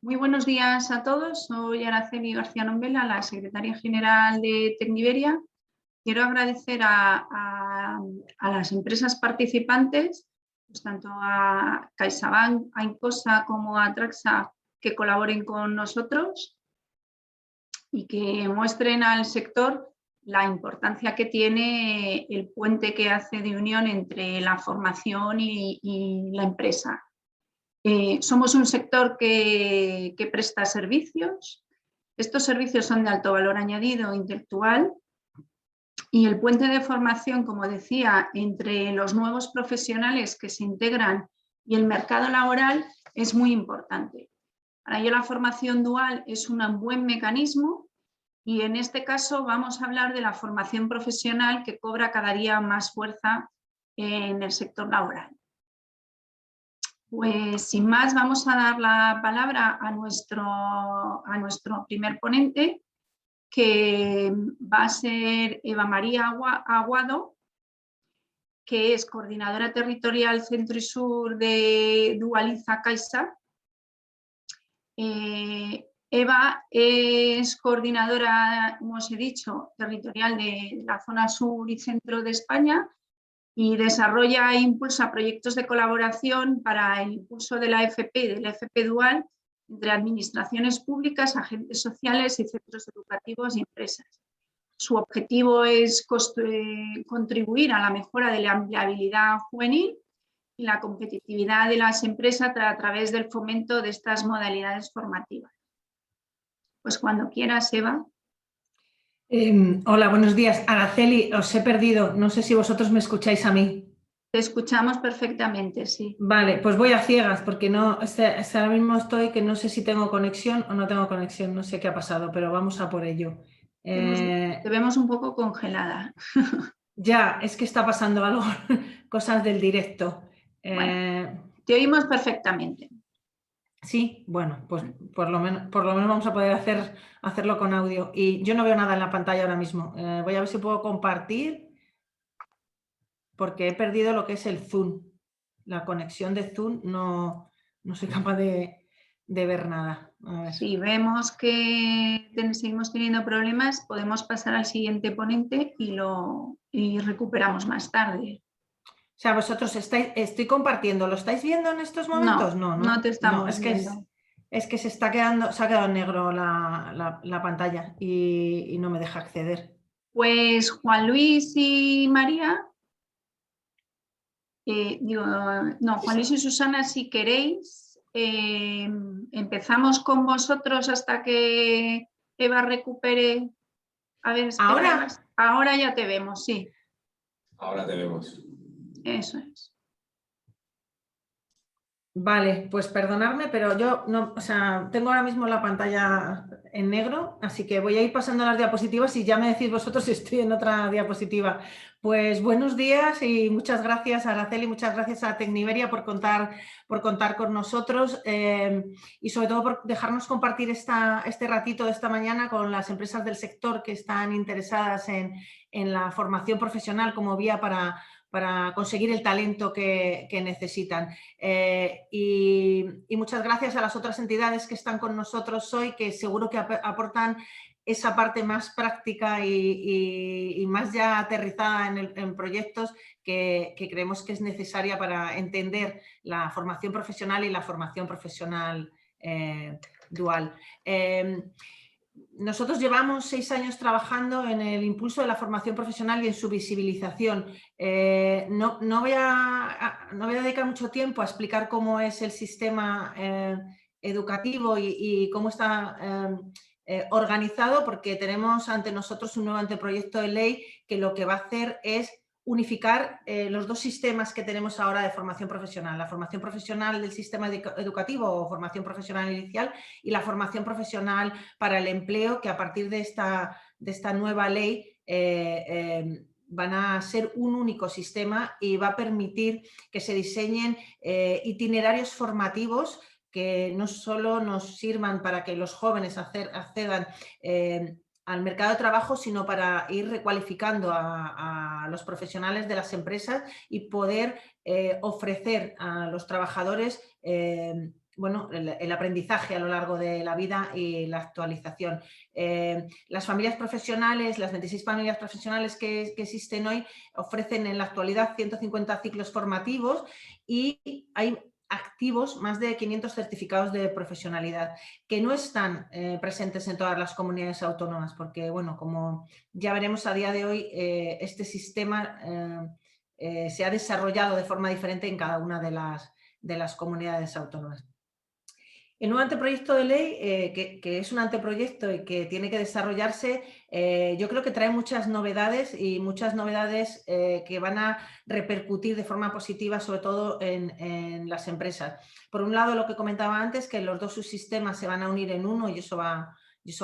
Muy buenos días a todos. Soy Araceli García Nombela, la secretaria general de Tecniberia. Quiero agradecer a las empresas participantes, pues tanto a CaixaBank, a Incosa como a Traxa, que colaboren con nosotros y que muestren al sector la importancia que tiene el puente que hace de unión entre la formación y la empresa. Somos un sector que presta servicios. Estos servicios son de alto valor añadido intelectual y el puente de formación, como decía, entre los nuevos profesionales que se integran y el mercado laboral es muy importante. Para ello la formación dual es un buen mecanismo y en este caso vamos a hablar de la formación profesional que cobra cada día más fuerza en el sector laboral. Pues sin más vamos a dar la palabra a nuestro primer ponente, que va a ser Eva María Aguado, que es coordinadora territorial Centro y Sur de Dualiza Caixa. Eva es coordinadora, como os he dicho, territorial de la zona sur y centro de España y desarrolla e impulsa proyectos de colaboración para el impulso de la FP y del FP Dual entre administraciones públicas, agentes sociales y centros educativos y empresas. Su objetivo es contribuir a la mejora de la empleabilidad juvenil y la competitividad de las empresas a través del fomento de estas modalidades formativas. Pues cuando quieras, Eva. Hola, buenos días. Araceli, os he perdido. No sé si vosotros me escucháis a mí. Te escuchamos perfectamente, sí. Vale, pues voy a ciegas porque no, ahora mismo estoy que no sé si tengo conexión o no tengo conexión. No sé qué ha pasado, pero vamos a por ello. Te vemos un poco congelada. Ya, es que está pasando algo, cosas del directo. Bueno, te oímos perfectamente. Sí, bueno, pues por lo menos vamos a poder hacerlo con audio. Y yo no veo nada en la pantalla ahora mismo. Voy a ver si puedo compartir, porque he perdido lo que es el Zoom. La conexión de Zoom no soy capaz de ver nada. A ver. Si vemos que seguimos teniendo problemas, podemos pasar al siguiente ponente y recuperamos más tarde. O sea, vosotros estoy compartiendo, ¿lo estáis viendo en estos momentos? No te estamos viendo. Es que se ha quedado negro la pantalla y no me deja acceder. Pues Juan Luis y María, Juan Luis y Susana, si queréis, empezamos con vosotros hasta que Eva recupere. A ver, espera. Ahora ya te vemos, sí. Ahora te vemos. Eso es. Vale, pues perdonadme, pero yo no, o sea, tengo ahora mismo la pantalla en negro, así que voy a ir pasando las diapositivas y ya me decís vosotros si estoy en otra diapositiva. Pues buenos días y muchas gracias a Araceli, muchas gracias a Tecniberia por contar con nosotros y sobre todo por dejarnos compartir este ratito de esta mañana con las empresas del sector que están interesadas en la formación profesional como vía para conseguir el talento que necesitan. Y muchas gracias a las otras entidades que están con nosotros hoy, que seguro que aportan esa parte más práctica y más ya aterrizada en proyectos que creemos que es necesaria para entender la formación profesional y la formación profesional dual. Nosotros llevamos 6 años trabajando en el impulso de la formación profesional y en su visibilización. No voy a dedicar mucho tiempo a explicar cómo es el sistema educativo y cómo está organizado, porque tenemos ante nosotros un nuevo anteproyecto de ley que lo que va a hacer es unificar los dos sistemas que tenemos ahora de formación profesional, la formación profesional del sistema educativo o formación profesional inicial y la formación profesional para el empleo, que a partir de esta nueva ley van a ser un único sistema y va a permitir que se diseñen itinerarios formativos que no solo nos sirvan para que los jóvenes accedan al mercado de trabajo, sino para ir recualificando a los profesionales de las empresas y poder ofrecer a los trabajadores bueno, el aprendizaje a lo largo de la vida y la actualización. Las familias profesionales, las 26 familias profesionales que existen hoy, ofrecen en la actualidad 150 ciclos formativos y hay activos más de 500 certificados de profesionalidad que no están presentes en todas las comunidades autónomas, porque, bueno, como ya veremos a día de hoy, este sistema se ha desarrollado de forma diferente en cada una de las comunidades autónomas. El nuevo anteproyecto de ley, que es un anteproyecto y que tiene que desarrollarse, yo creo que trae muchas novedades y muchas novedades que van a repercutir de forma positiva, sobre todo en las empresas. Por un lado, lo que comentaba antes, que los dos subsistemas se van a unir en uno y eso va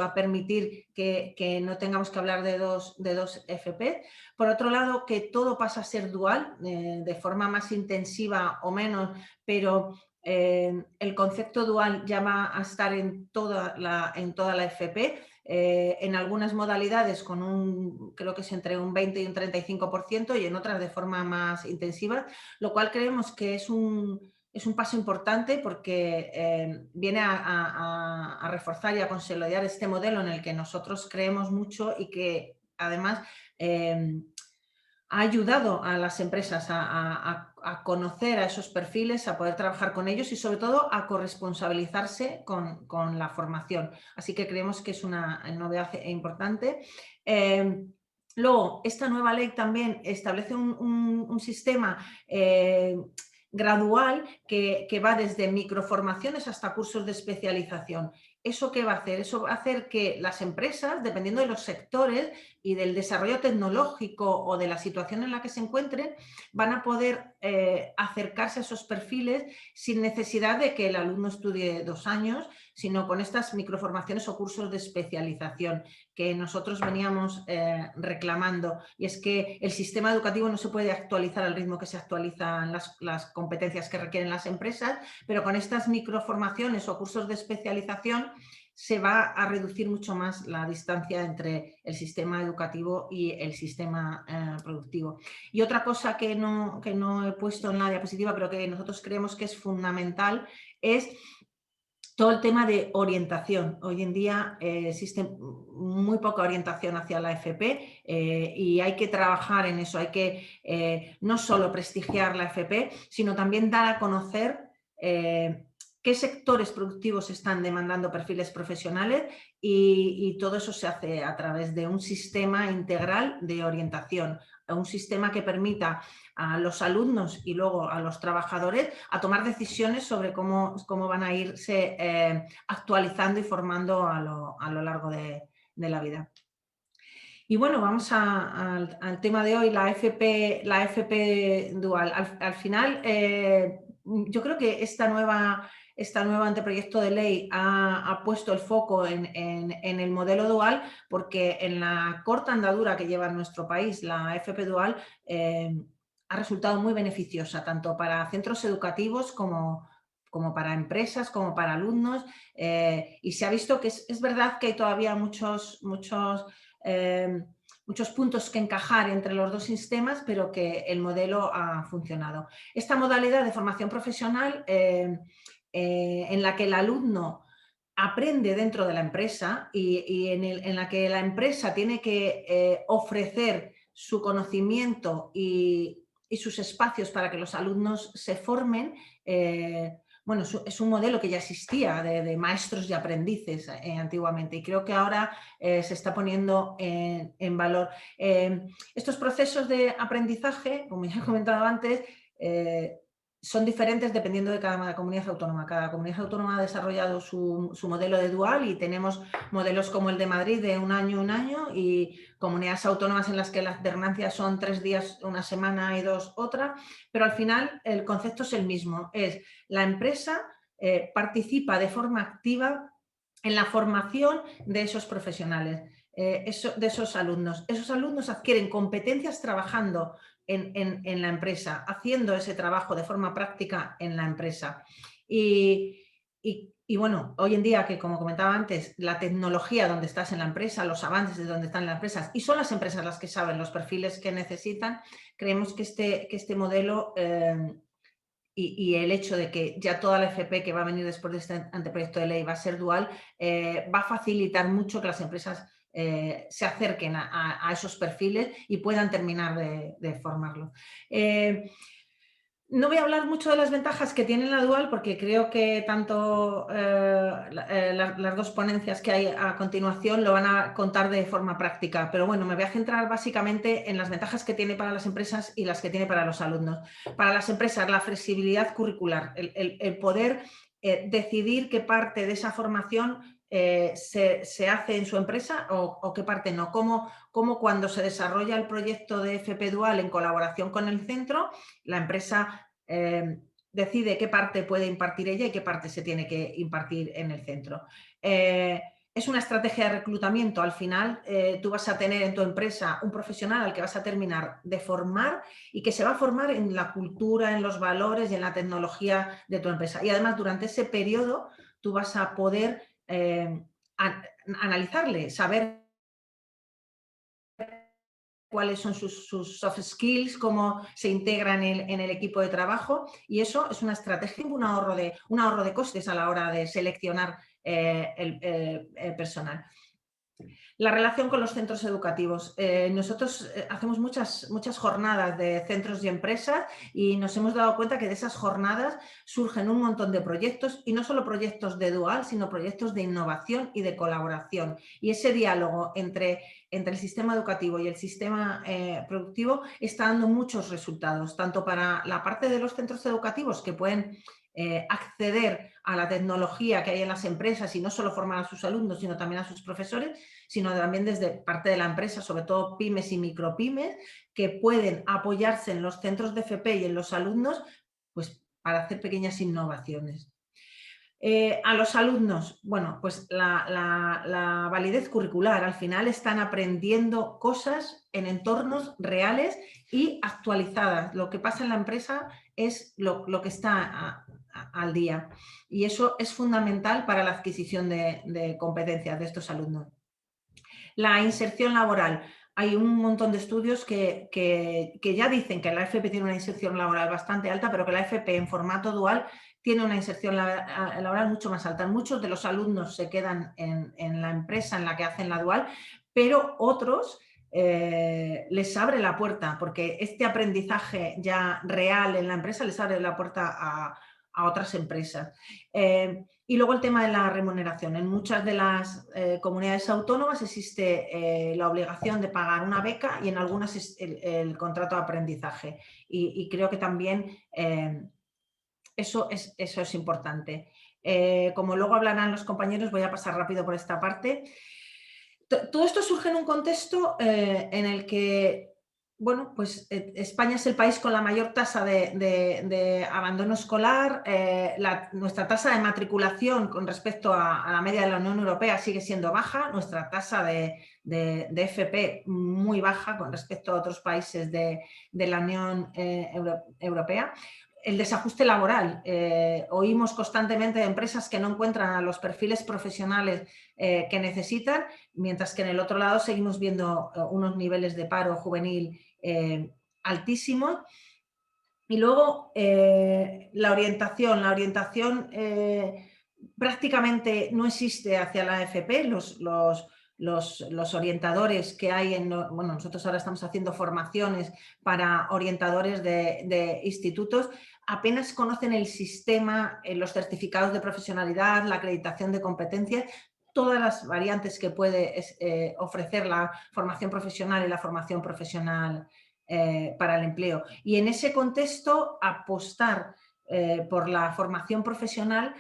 a permitir que no tengamos que hablar de dos FP. Por otro lado, que todo pasa a ser dual, de forma más intensiva o menos, pero el concepto dual ya va a estar en toda la FP, en algunas modalidades creo que es entre un 20 y un 35% y en otras de forma más intensiva, lo cual creemos que es un paso importante porque viene a reforzar y a consolidar este modelo en el que nosotros creemos mucho y que además ha ayudado a las empresas a conocer a esos perfiles, a poder trabajar con ellos y sobre todo a corresponsabilizarse con la formación. Así que creemos que es una novedad importante. Luego, esta nueva ley también establece un sistema gradual que va desde microformaciones hasta cursos de especialización. ¿Eso qué va a hacer? Eso va a hacer que las empresas, dependiendo de los sectores y del desarrollo tecnológico o de la situación en la que se encuentren, van a poder acercarse a esos perfiles sin necesidad de que el alumno estudie 2 años, sino con estas microformaciones o cursos de especialización que nosotros veníamos reclamando. Y es que el sistema educativo no se puede actualizar al ritmo que se actualizan las competencias que requieren las empresas, pero con estas microformaciones o cursos de especialización se va a reducir mucho más la distancia entre el sistema educativo y el sistema productivo. Y otra cosa que no he puesto en la diapositiva, pero que nosotros creemos que es fundamental, es todo el tema de orientación. Hoy en día existe muy poca orientación hacia la FP y hay que trabajar en eso. Hay que no solo prestigiar la FP, sino también dar a conocer qué sectores productivos están demandando perfiles profesionales y todo eso se hace a través de un sistema integral de orientación, un sistema que permita a los alumnos y luego a los trabajadores a tomar decisiones sobre cómo van a irse actualizando y formando a lo largo de la vida. Y bueno, vamos al tema de hoy, la FP dual. Al final, yo creo que este nuevo anteproyecto de ley ha puesto el foco en el modelo dual porque en la corta andadura que lleva en nuestro país la FP dual ha resultado muy beneficiosa, tanto para centros educativos como para empresas, como para alumnos, y se ha visto que es verdad que hay todavía muchos puntos que encajar entre los dos sistemas, pero que el modelo ha funcionado. Esta modalidad de formación profesional en la que el alumno aprende dentro de la empresa y en la que la empresa tiene que ofrecer su conocimiento y sus espacios para que los alumnos se formen, bueno, es un modelo que ya existía de maestros y aprendices antiguamente y creo que ahora se está poniendo en valor. Estos procesos de aprendizaje, como ya he comentado antes, son diferentes dependiendo de cada comunidad autónoma. Cada comunidad autónoma ha desarrollado su modelo de dual y tenemos modelos como el de Madrid de un año y comunidades autónomas en las que la alternancia son 3 días una semana y 2 otra, pero al final el concepto es el mismo, es la empresa participa de forma activa en la formación de esos profesionales, de esos alumnos. Esos alumnos adquieren competencias trabajando en la empresa, haciendo ese trabajo de forma práctica en la empresa. Y bueno, hoy en día, que como comentaba antes, la tecnología donde estás en la empresa, los avances de donde están las empresas, y son las empresas las que saben los perfiles que necesitan, creemos que este modelo y el hecho de que ya toda la FP que va a venir después de este anteproyecto de ley va a ser dual, va a facilitar mucho que las empresas se acerquen a esos perfiles y puedan terminar de formarlo. No voy a hablar mucho de las ventajas que tiene la dual porque creo que tanto las dos ponencias que hay a continuación lo van a contar de forma práctica, pero bueno, me voy a centrar básicamente en las ventajas que tiene para las empresas y las que tiene para los alumnos. Para las empresas, la flexibilidad curricular, el poder decidir qué parte de esa formación se hace en su empresa o qué parte no. Cómo cuando se desarrolla el proyecto de FP Dual en colaboración con el centro, la empresa decide qué parte puede impartir ella y qué parte se tiene que impartir en el centro. Es una estrategia de reclutamiento. Al final, tú vas a tener en tu empresa un profesional al que vas a terminar de formar y que se va a formar en la cultura, en los valores y en la tecnología de tu empresa. Y además, durante ese periodo, tú vas a poder analizarle, saber cuáles son sus soft skills, cómo se integra en el equipo de trabajo, y eso es una estrategia, un ahorro de costes a la hora de seleccionar el personal. La relación con los centros educativos. Nosotros hacemos muchas jornadas de centros y empresas y nos hemos dado cuenta que de esas jornadas surgen un montón de proyectos, y no solo proyectos de dual, sino proyectos de innovación y de colaboración. Y ese diálogo entre el sistema educativo y el sistema productivo está dando muchos resultados, tanto para la parte de los centros educativos que pueden acceder a la tecnología que hay en las empresas y no solo formar a sus alumnos, sino también a sus profesores, sino también desde parte de la empresa, sobre todo pymes y micropymes, que pueden apoyarse en los centros de FP y en los alumnos, pues para hacer pequeñas innovaciones. A los alumnos, bueno, pues la validez curricular. Al final están aprendiendo cosas en entornos reales y actualizadas. Lo que pasa en la empresa es lo que está al día, y eso es fundamental para la adquisición de competencias de estos alumnos. La inserción laboral. Hay un montón de estudios que ya dicen que la FP tiene una inserción laboral bastante alta, pero que la FP en formato dual tiene una inserción laboral mucho más alta. Muchos de los alumnos se quedan en la empresa en la que hacen la dual, pero otros les abre la puerta, porque este aprendizaje ya real en la empresa les abre la puerta a otras empresas. Y luego el tema de la remuneración. En muchas de las comunidades autónomas existe la obligación de pagar una beca y en algunas es el contrato de aprendizaje. Y creo que también eso es importante. Como luego hablarán los compañeros, voy a pasar rápido por esta parte. Todo esto surge en un contexto en el que, bueno, pues España es el país con la mayor tasa de abandono escolar. Nuestra tasa de matriculación con respecto a la media de la Unión Europea sigue siendo baja. Nuestra tasa de FP muy baja con respecto a otros países de la Unión Europea. El desajuste laboral. Oímos constantemente de empresas que no encuentran a los perfiles profesionales que necesitan, mientras que en el otro lado seguimos viendo unos niveles de paro juvenil altísimos. Y luego la orientación. La orientación prácticamente no existe hacia la AFP. Los orientadores que hay bueno, nosotros ahora estamos haciendo formaciones para orientadores de institutos, apenas conocen el sistema, los certificados de profesionalidad, la acreditación de competencias, todas las variantes que puede ofrecer la formación profesional y la formación profesional para el empleo. Y en ese contexto, apostar por la formación profesional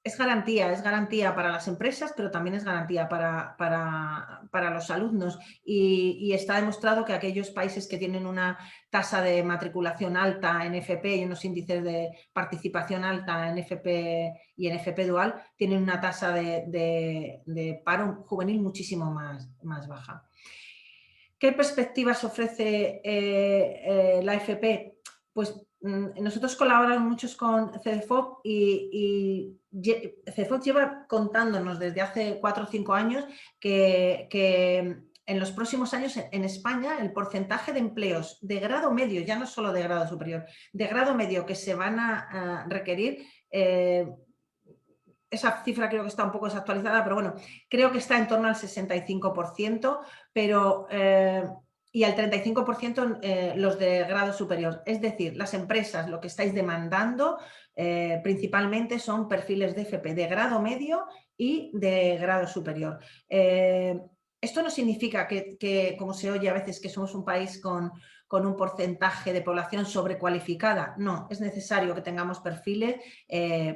es garantía para las empresas, pero también es garantía para los alumnos. Y está demostrado que aquellos países que tienen una tasa de matriculación alta en FP y unos índices de participación alta en FP y en FP dual tienen una tasa de paro juvenil muchísimo más baja. ¿Qué perspectivas ofrece la FP? Pues nosotros colaboramos mucho con Cedefop y Cedefop lleva contándonos desde hace 4 o 5 años que en los próximos años en España el porcentaje de empleos de grado medio, ya no solo de grado superior, de grado medio que se van a requerir, esa cifra creo que está un poco desactualizada, pero bueno, creo que está en torno al 65%, pero, y al 35% los de grado superior. Es decir, las empresas lo que estáis demandando principalmente son perfiles de FP de grado medio y de grado superior. Esto no significa que, como se oye a veces, que somos un país con un porcentaje de población sobrecualificada. No, es necesario que tengamos perfiles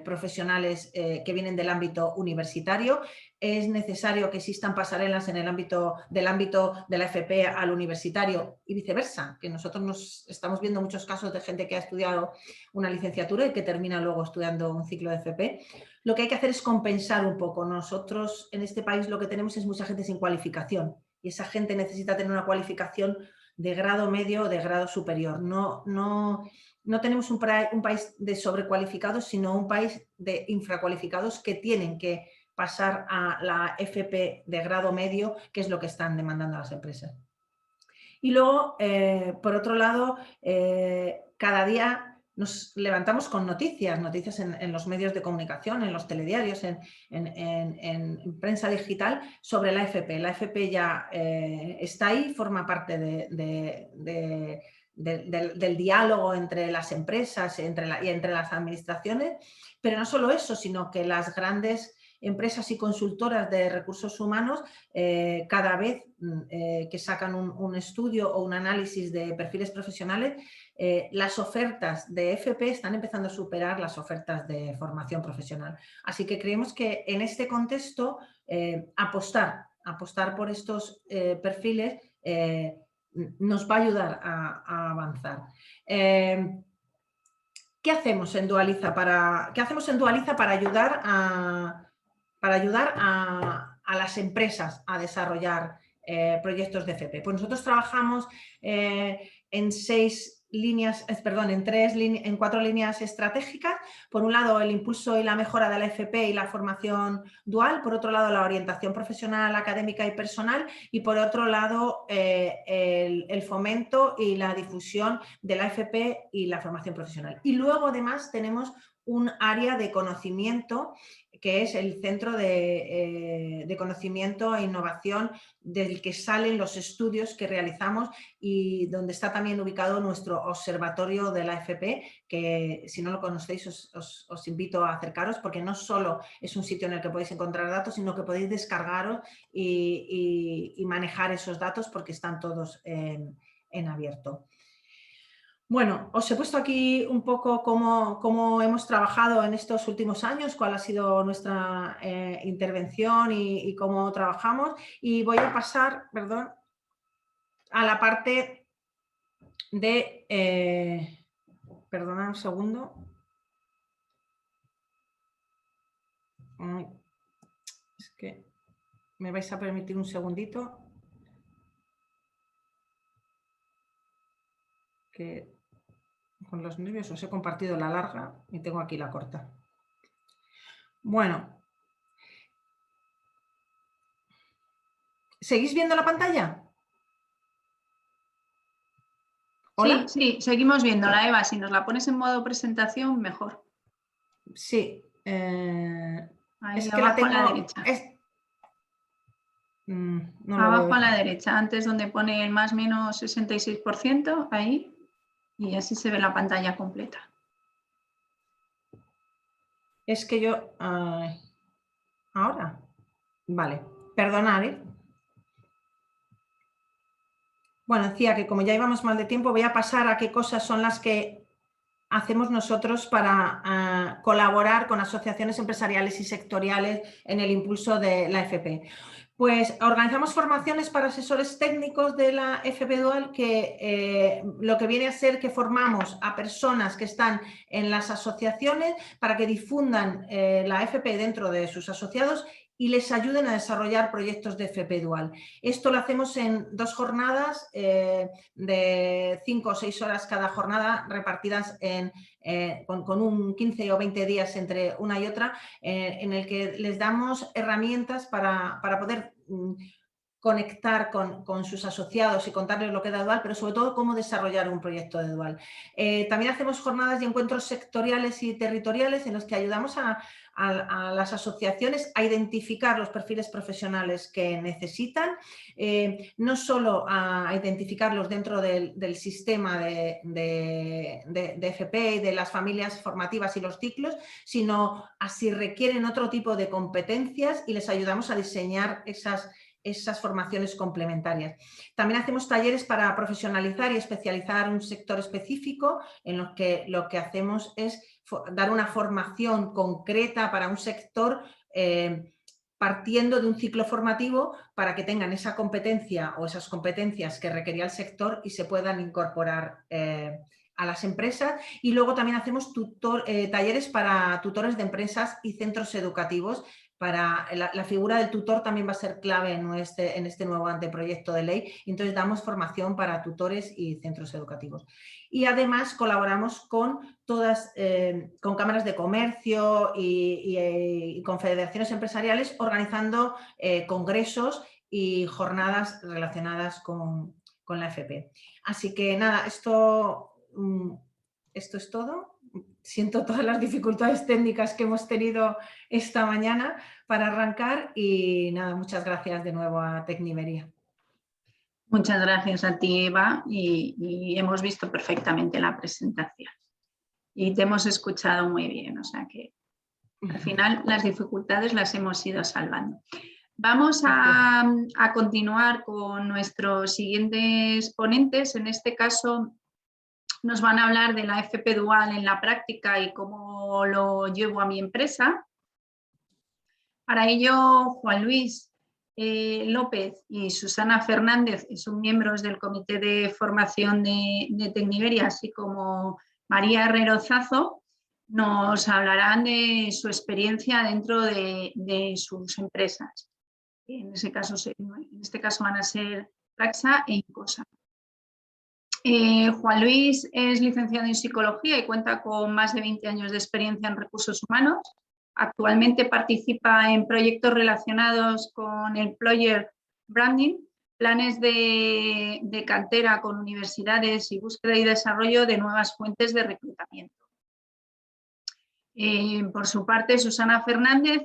profesionales que vienen del ámbito universitario. Es necesario que existan pasarelas en el ámbito de la FP al universitario y viceversa, que nosotros nos estamos viendo muchos casos de gente que ha estudiado una licenciatura y que termina luego estudiando un ciclo de FP. Lo que hay que hacer es compensar un poco. Nosotros en este país lo que tenemos es mucha gente sin cualificación y esa gente necesita tener una cualificación de grado medio o de grado superior. No tenemos un país de sobrecualificados, sino un país de infracualificados que tienen que pasar a la FP de grado medio, que es lo que están demandando las empresas. Y luego, por otro lado, cada día nos levantamos con noticias en los medios de comunicación, en los telediarios, en prensa digital sobre la FP. La FP ya está ahí, forma parte del diálogo entre las empresas y entre las administraciones, pero no solo eso, sino que las grandes empresas y consultoras de recursos humanos cada vez que sacan un estudio o un análisis de perfiles profesionales, las ofertas de FP están empezando a superar las ofertas de formación profesional. Así que creemos que en este contexto apostar por estos perfiles nos va a ayudar a avanzar. ¿Qué hacemos en Dualiza para ayudar a las empresas a desarrollar proyectos de FP? Pues nosotros trabajamos en 4 líneas estratégicas. Por un lado, el impulso y la mejora de la FP y la formación dual. Por otro lado, la orientación profesional, académica y personal. Y por otro lado, el fomento y la difusión de la FP y la formación profesional. Y luego, además, tenemos un área de conocimiento que es el Centro de Conocimiento e Innovación, del que salen los estudios que realizamos y donde está también ubicado nuestro observatorio de la FP, que si no lo conocéis os invito a acercaros, porque no solo es un sitio en el que podéis encontrar datos, sino que podéis descargaros y manejar esos datos porque están todos en abierto. Bueno, os he puesto aquí un poco cómo hemos trabajado en estos últimos años, cuál ha sido nuestra intervención y cómo trabajamos. Y voy a pasar, perdón, a la parte de... perdonad un segundo. Es que me vais a permitir un segundito. Que con los nervios os he compartido la larga y tengo aquí la corta. Bueno. ¿Seguís viendo la pantalla? ¿Hola? Sí, seguimos viéndola, Eva. Si nos la pones en modo presentación, mejor. Sí. Ahí es que abajo la tengo... a la derecha. No lo abajo veo. A la derecha, antes donde pone el más menos 66%, ahí. Y así se ve la pantalla completa. Es que yo... ahora. Vale. Perdonad, ¿eh? Bueno, decía que como ya íbamos mal de tiempo, voy a pasar a qué cosas son las que hacemos nosotros para colaborar con asociaciones empresariales y sectoriales en el impulso de la FP. Pues organizamos formaciones para asesores técnicos de la FP Dual, que lo que viene a ser que formamos a personas que están en las asociaciones para que difundan la FP dentro de sus asociados y les ayuden a desarrollar proyectos de FP Dual. Esto lo hacemos en 2 jornadas de 5 o 6 horas cada jornada, repartidas con un 15 o 20 días entre una y otra, en el que les damos herramientas para poder conectar con sus asociados y contarles lo que da Dual, pero sobre todo cómo desarrollar un proyecto de Dual. También hacemos jornadas y encuentros sectoriales y territoriales en los que ayudamos a las asociaciones a identificar los perfiles profesionales que necesitan, no solo a identificarlos dentro del sistema de FP y de las familias formativas y los ciclos, sino a si requieren otro tipo de competencias y les ayudamos a diseñar esas formaciones complementarias. También hacemos talleres para profesionalizar y especializar un sector específico, en los que lo que hacemos es dar una formación concreta para un sector, partiendo de un ciclo formativo para que tengan esa competencia o esas competencias que requería el sector y se puedan incorporar a las empresas. Y luego también hacemos talleres para tutores de empresas y centros educativos. Para la figura del tutor también va a ser clave en este nuevo anteproyecto de ley. Entonces damos formación para tutores y centros educativos. Y además colaboramos con con cámaras de comercio y con federaciones empresariales, organizando congresos y jornadas relacionadas con la FP. Así que nada, esto es todo. Siento todas las dificultades técnicas que hemos tenido esta mañana para arrancar y nada, muchas gracias de nuevo a Tecniveria. Muchas gracias a ti, Eva, y hemos visto perfectamente la presentación y te hemos escuchado muy bien, o sea que al final las dificultades las hemos ido salvando. Vamos a continuar con nuestros siguientes ponentes. En este caso nos van a hablar de la FP Dual en la práctica y cómo lo llevo a mi empresa. Para ello, Juan Luis López y Susana Fernández son miembros del Comité de Formación de Tecniveria, así como María Herrero Zazo, nos hablarán de su experiencia dentro de sus empresas. En este caso van a ser Traxa e Incosa. Juan Luis es licenciado en Psicología y cuenta con más de 20 años de experiencia en recursos humanos. Actualmente participa en proyectos relacionados con el Employer Branding, planes de cantera con universidades y búsqueda y desarrollo de nuevas fuentes de reclutamiento. Por su parte, Susana Fernández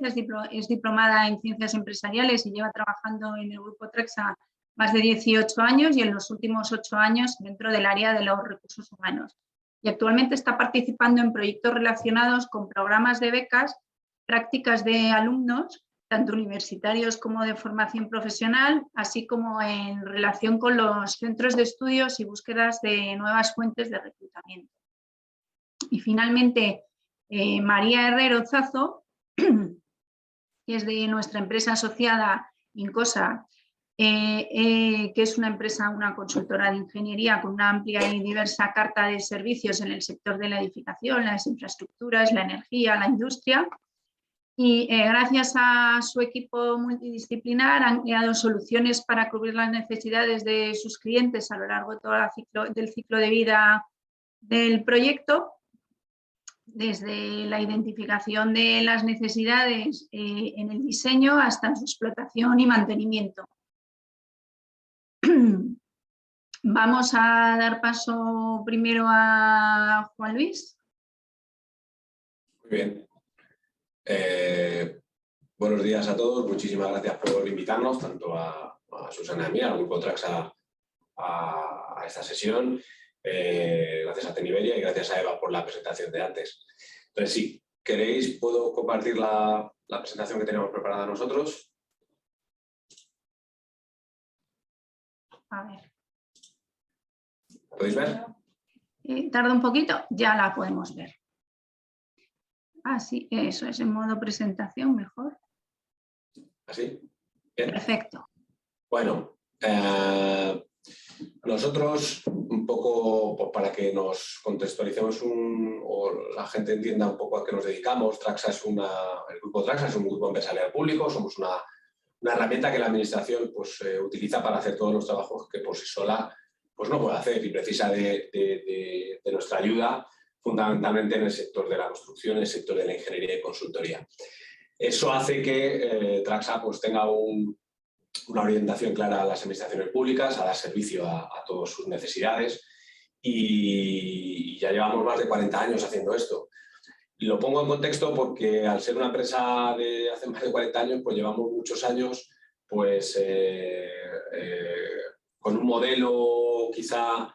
es diplomada en Ciencias Empresariales y lleva trabajando en el Grupo Traxa más de 18 años y en los últimos 8 años dentro del área de los recursos humanos. Y actualmente está participando en proyectos relacionados con programas de becas, prácticas de alumnos, tanto universitarios como de formación profesional, así como en relación con los centros de estudios y búsquedas de nuevas fuentes de reclutamiento. Y finalmente, María Herrero Zazo, que es de nuestra empresa asociada Incosa, que es una consultora de ingeniería con una amplia y diversa carta de servicios en el sector de la edificación, las infraestructuras, la energía, la industria. Y gracias a su equipo multidisciplinar han creado soluciones para cubrir las necesidades de sus clientes a lo largo de todo el ciclo de vida del proyecto, desde la identificación de las necesidades en el diseño hasta su explotación y mantenimiento. Vamos a dar paso primero a Juan Luis. Muy bien. Buenos días a todos. Muchísimas gracias por invitarnos, tanto a Susana y a mí, al Grupo Traxa, a esta sesión. Gracias a Tecniveria y gracias a Eva por la presentación de antes. Entonces, si queréis, puedo compartir la presentación que tenemos preparada nosotros. A ver. ¿La podéis ver? Tarda un poquito, ya la podemos ver. Ah, sí, eso es en modo presentación mejor. ¿Así? Bien. Perfecto. Bueno, nosotros, un poco pues, para que nos contextualicemos o la gente entienda un poco a qué nos dedicamos, el Grupo Traxa es un grupo empresarial público, somos una herramienta que la administración pues, utiliza para hacer todos los trabajos que por sí sola pues, no puede hacer y precisa de nuestra ayuda, fundamentalmente en el sector de la construcción, en el sector de la ingeniería y consultoría. Eso hace que Traxa pues, tenga un una orientación clara a las administraciones públicas, a dar servicio a todas sus necesidades, y ya llevamos más de 40 años haciendo esto. Lo pongo en contexto porque al ser una empresa de hace más de 40 años, pues llevamos muchos años pues, con un modelo quizá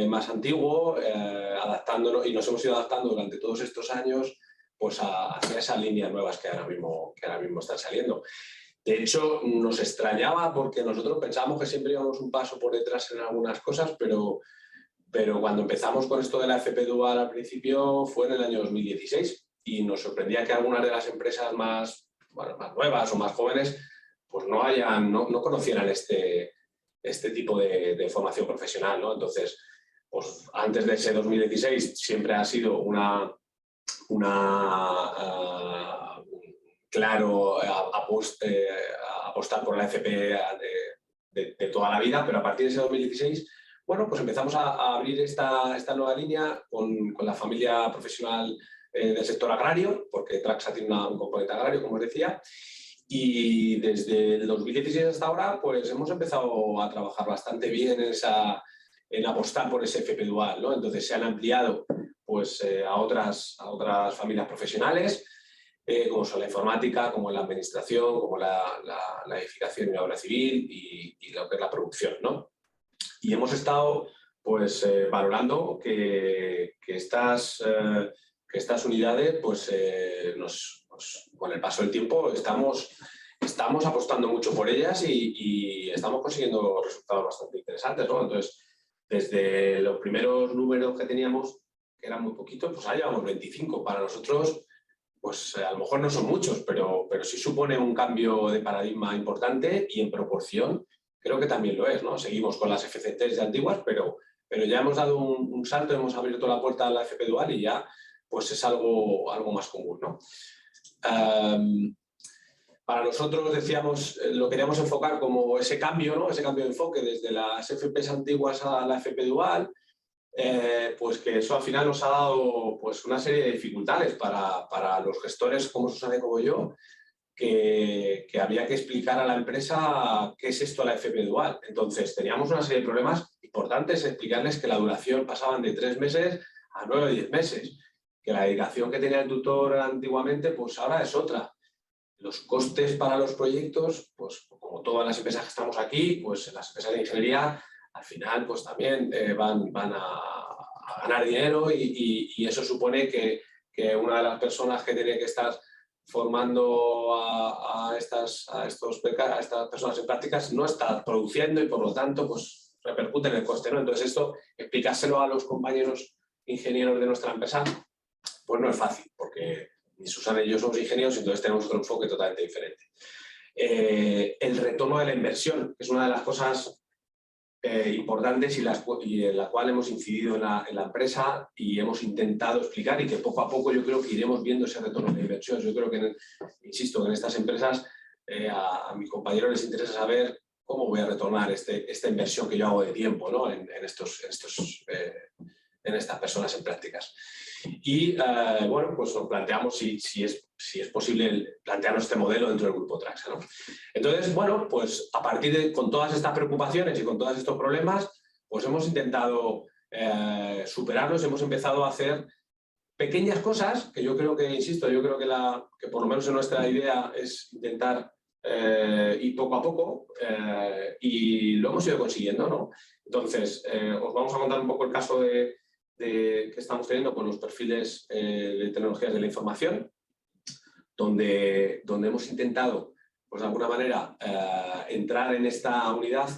más antiguo, adaptándonos, y nos hemos ido adaptando durante todos estos años pues, hacia esas líneas nuevas que ahora mismo están saliendo. De hecho, nos extrañaba porque nosotros pensábamos que siempre íbamos un paso por detrás en algunas cosas, pero cuando empezamos con esto de la FP Dual al principio fue en el año 2016 y nos sorprendía que algunas de las empresas más nuevas o más jóvenes pues no conocieran este tipo de formación profesional, ¿no? Entonces, pues antes de ese 2016 siempre ha sido claro apostar por la FP de toda la vida, pero a partir de ese 2016, bueno, pues empezamos a abrir esta nueva línea con la familia profesional del sector agrario, porque Traxa tiene un componente agrario, como os decía, y desde el 2016 hasta ahora, pues hemos empezado a trabajar bastante bien en apostar por ese FP Dual, ¿no? Entonces se han ampliado pues, a otras familias profesionales, como son la informática, como la administración, como la edificación y la obra civil y lo que es la producción, ¿no? Y hemos estado pues, valorando que estas unidades, pues, con el paso del tiempo, estamos apostando mucho por ellas y estamos consiguiendo resultados bastante interesantes, ¿no? Entonces, desde los primeros números que teníamos, que eran muy poquitos, pues ahora llevamos 25. Para nosotros, pues a lo mejor no son muchos, pero sí supone un cambio de paradigma importante y en proporción creo que también lo es, ¿no? Seguimos con las FCTs de antiguas, pero ya hemos dado un salto, hemos abierto la puerta a la FP Dual y ya pues es algo más común, ¿no? Para nosotros, decíamos, lo queríamos enfocar como ese cambio, ¿no? Ese cambio de enfoque desde las FPs antiguas a la FP Dual, pues que eso al final nos ha dado pues, una serie de dificultades para los gestores como Susana y como yo, que había que explicar a la empresa qué es esto la FP Dual. Entonces, teníamos una serie de problemas importantes, explicarles que la duración pasaban de 3 meses a 9 o 10 meses, que la dedicación que tenía el tutor antiguamente, pues ahora es otra. Los costes para los proyectos, pues como todas las empresas que estamos aquí, pues las empresas de ingeniería, al final, pues también van a ganar dinero y eso supone que una de las personas que tiene que estar formando a estas personas en prácticas no está produciendo y por lo tanto pues repercute en el coste, ¿no? Entonces esto, explicárselo a los compañeros ingenieros de nuestra empresa, pues no es fácil, porque ni Susana ni yo somos ingenieros, entonces tenemos otro enfoque totalmente diferente. El retorno de la inversión, que es una de las cosas importantes y en la cual hemos incidido en la empresa y hemos intentado explicar y que poco a poco yo creo que iremos viendo ese retorno de la inversión. Yo creo que, insisto, que en estas empresas a mis compañeros les interesa saber cómo voy a retornar esta inversión que yo hago de tiempo, ¿no? en estas personas en prácticas. Y bueno, pues nos planteamos si es posible plantearnos este modelo dentro del grupo Traxa, ¿no? Entonces, bueno, pues a partir con todas estas preocupaciones y con todos estos problemas, pues hemos intentado superarlos, hemos empezado a hacer pequeñas cosas que yo creo que, insisto, yo creo que por lo menos en nuestra idea es intentar ir poco a poco y lo hemos ido consiguiendo, ¿no? Entonces, os vamos a contar un poco el caso que estamos teniendo con los perfiles de tecnologías de la información, donde hemos intentado, pues de alguna manera, entrar en esta unidad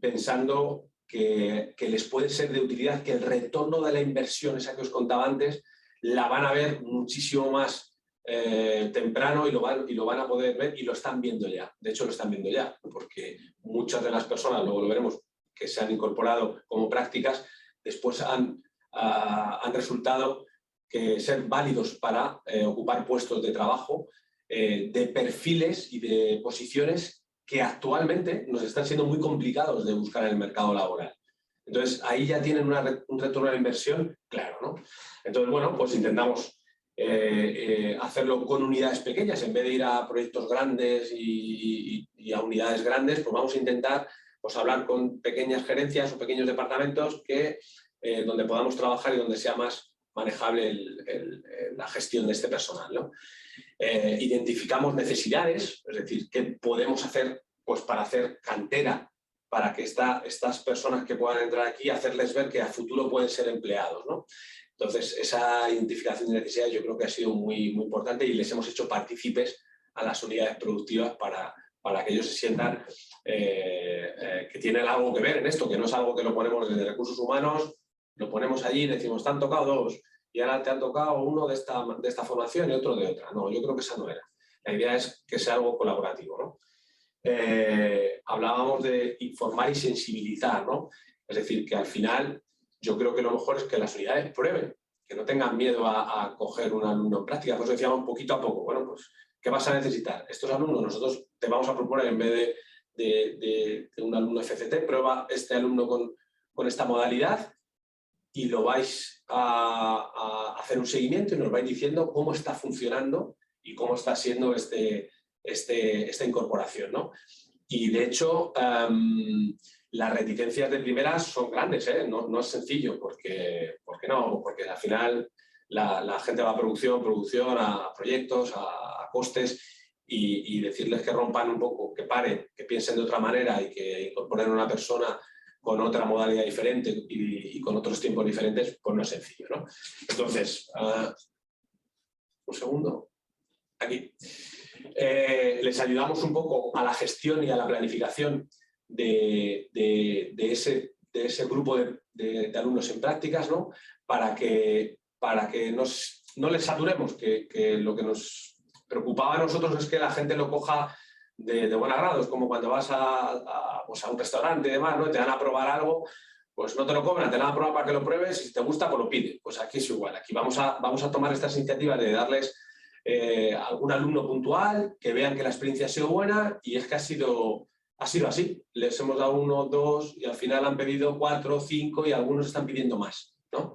pensando que les puede ser de utilidad, que el retorno de la inversión, esa que os contaba antes, la van a ver muchísimo más temprano y lo van a poder ver y lo están viendo ya. De hecho, lo están viendo ya, porque muchas de las personas, luego lo veremos, que se han incorporado como prácticas, después han resultado ser válidos para ocupar puestos de trabajo de perfiles y de posiciones que actualmente nos están siendo muy complicados de buscar en el mercado laboral. Entonces, ahí ya tienen un retorno de la inversión claro, ¿no? Entonces, bueno, pues intentamos hacerlo con unidades pequeñas, en vez de ir a proyectos grandes y a unidades grandes, pues vamos a intentar pues, hablar con pequeñas gerencias o pequeños departamentos donde podamos trabajar y donde sea más manejable la gestión de este personal, ¿no? Identificamos necesidades, es decir, qué podemos hacer pues, para hacer cantera, para que estas personas que puedan entrar aquí, hacerles ver que a futuro pueden ser empleados, ¿no? Entonces, esa identificación de necesidades yo creo que ha sido muy, muy importante y les hemos hecho partícipes a las unidades productivas para que ellos se sientan que tienen algo que ver en esto, que no es algo que lo ponemos desde recursos humanos, lo ponemos allí y decimos, te han tocado 2 y ahora te han tocado uno de esta formación y otro de otra. No, yo creo que esa no era. La idea es que sea algo colaborativo, ¿no? Hablábamos de informar y sensibilizar, ¿no? Es decir, que al final yo creo que lo mejor es que las unidades prueben, que no tengan miedo a coger un alumno en práctica. Por eso decíamos poquito a poco, bueno, pues, ¿qué vas a necesitar? Estos alumnos nosotros te vamos a proponer, en vez de un alumno FCT, prueba este alumno con esta modalidad y lo vais a hacer un seguimiento y nos vais diciendo cómo está funcionando y cómo está siendo esta incorporación, ¿no? Y de hecho, las reticencias de primeras son grandes, ¿eh? No es sencillo, porque al final la gente va a producción, a proyectos, a costes, y decirles que rompan un poco, que paren, que piensen de otra manera y que incorporen a una persona con otra modalidad diferente y con otros tiempos diferentes, pues no es sencillo, ¿no? Entonces, un segundo, aquí. Les ayudamos un poco a la gestión y a la planificación de ese grupo de alumnos en prácticas, ¿no? Para que no les saturemos, que lo que nos preocupaba a nosotros es que la gente lo coja de buen agrado. Es como cuando vas a un restaurante y demás, ¿no? Te van a probar algo, pues no te lo cobran, te lo van a probar para que lo pruebes y si te gusta, pues lo pides. Pues aquí es igual, aquí vamos a tomar estas iniciativas de darles algún alumno puntual, que vean que la experiencia ha sido buena, y es que ha sido así. Les hemos dado 1, 2 y al final han pedido 4, 5 y algunos están pidiendo más, ¿no?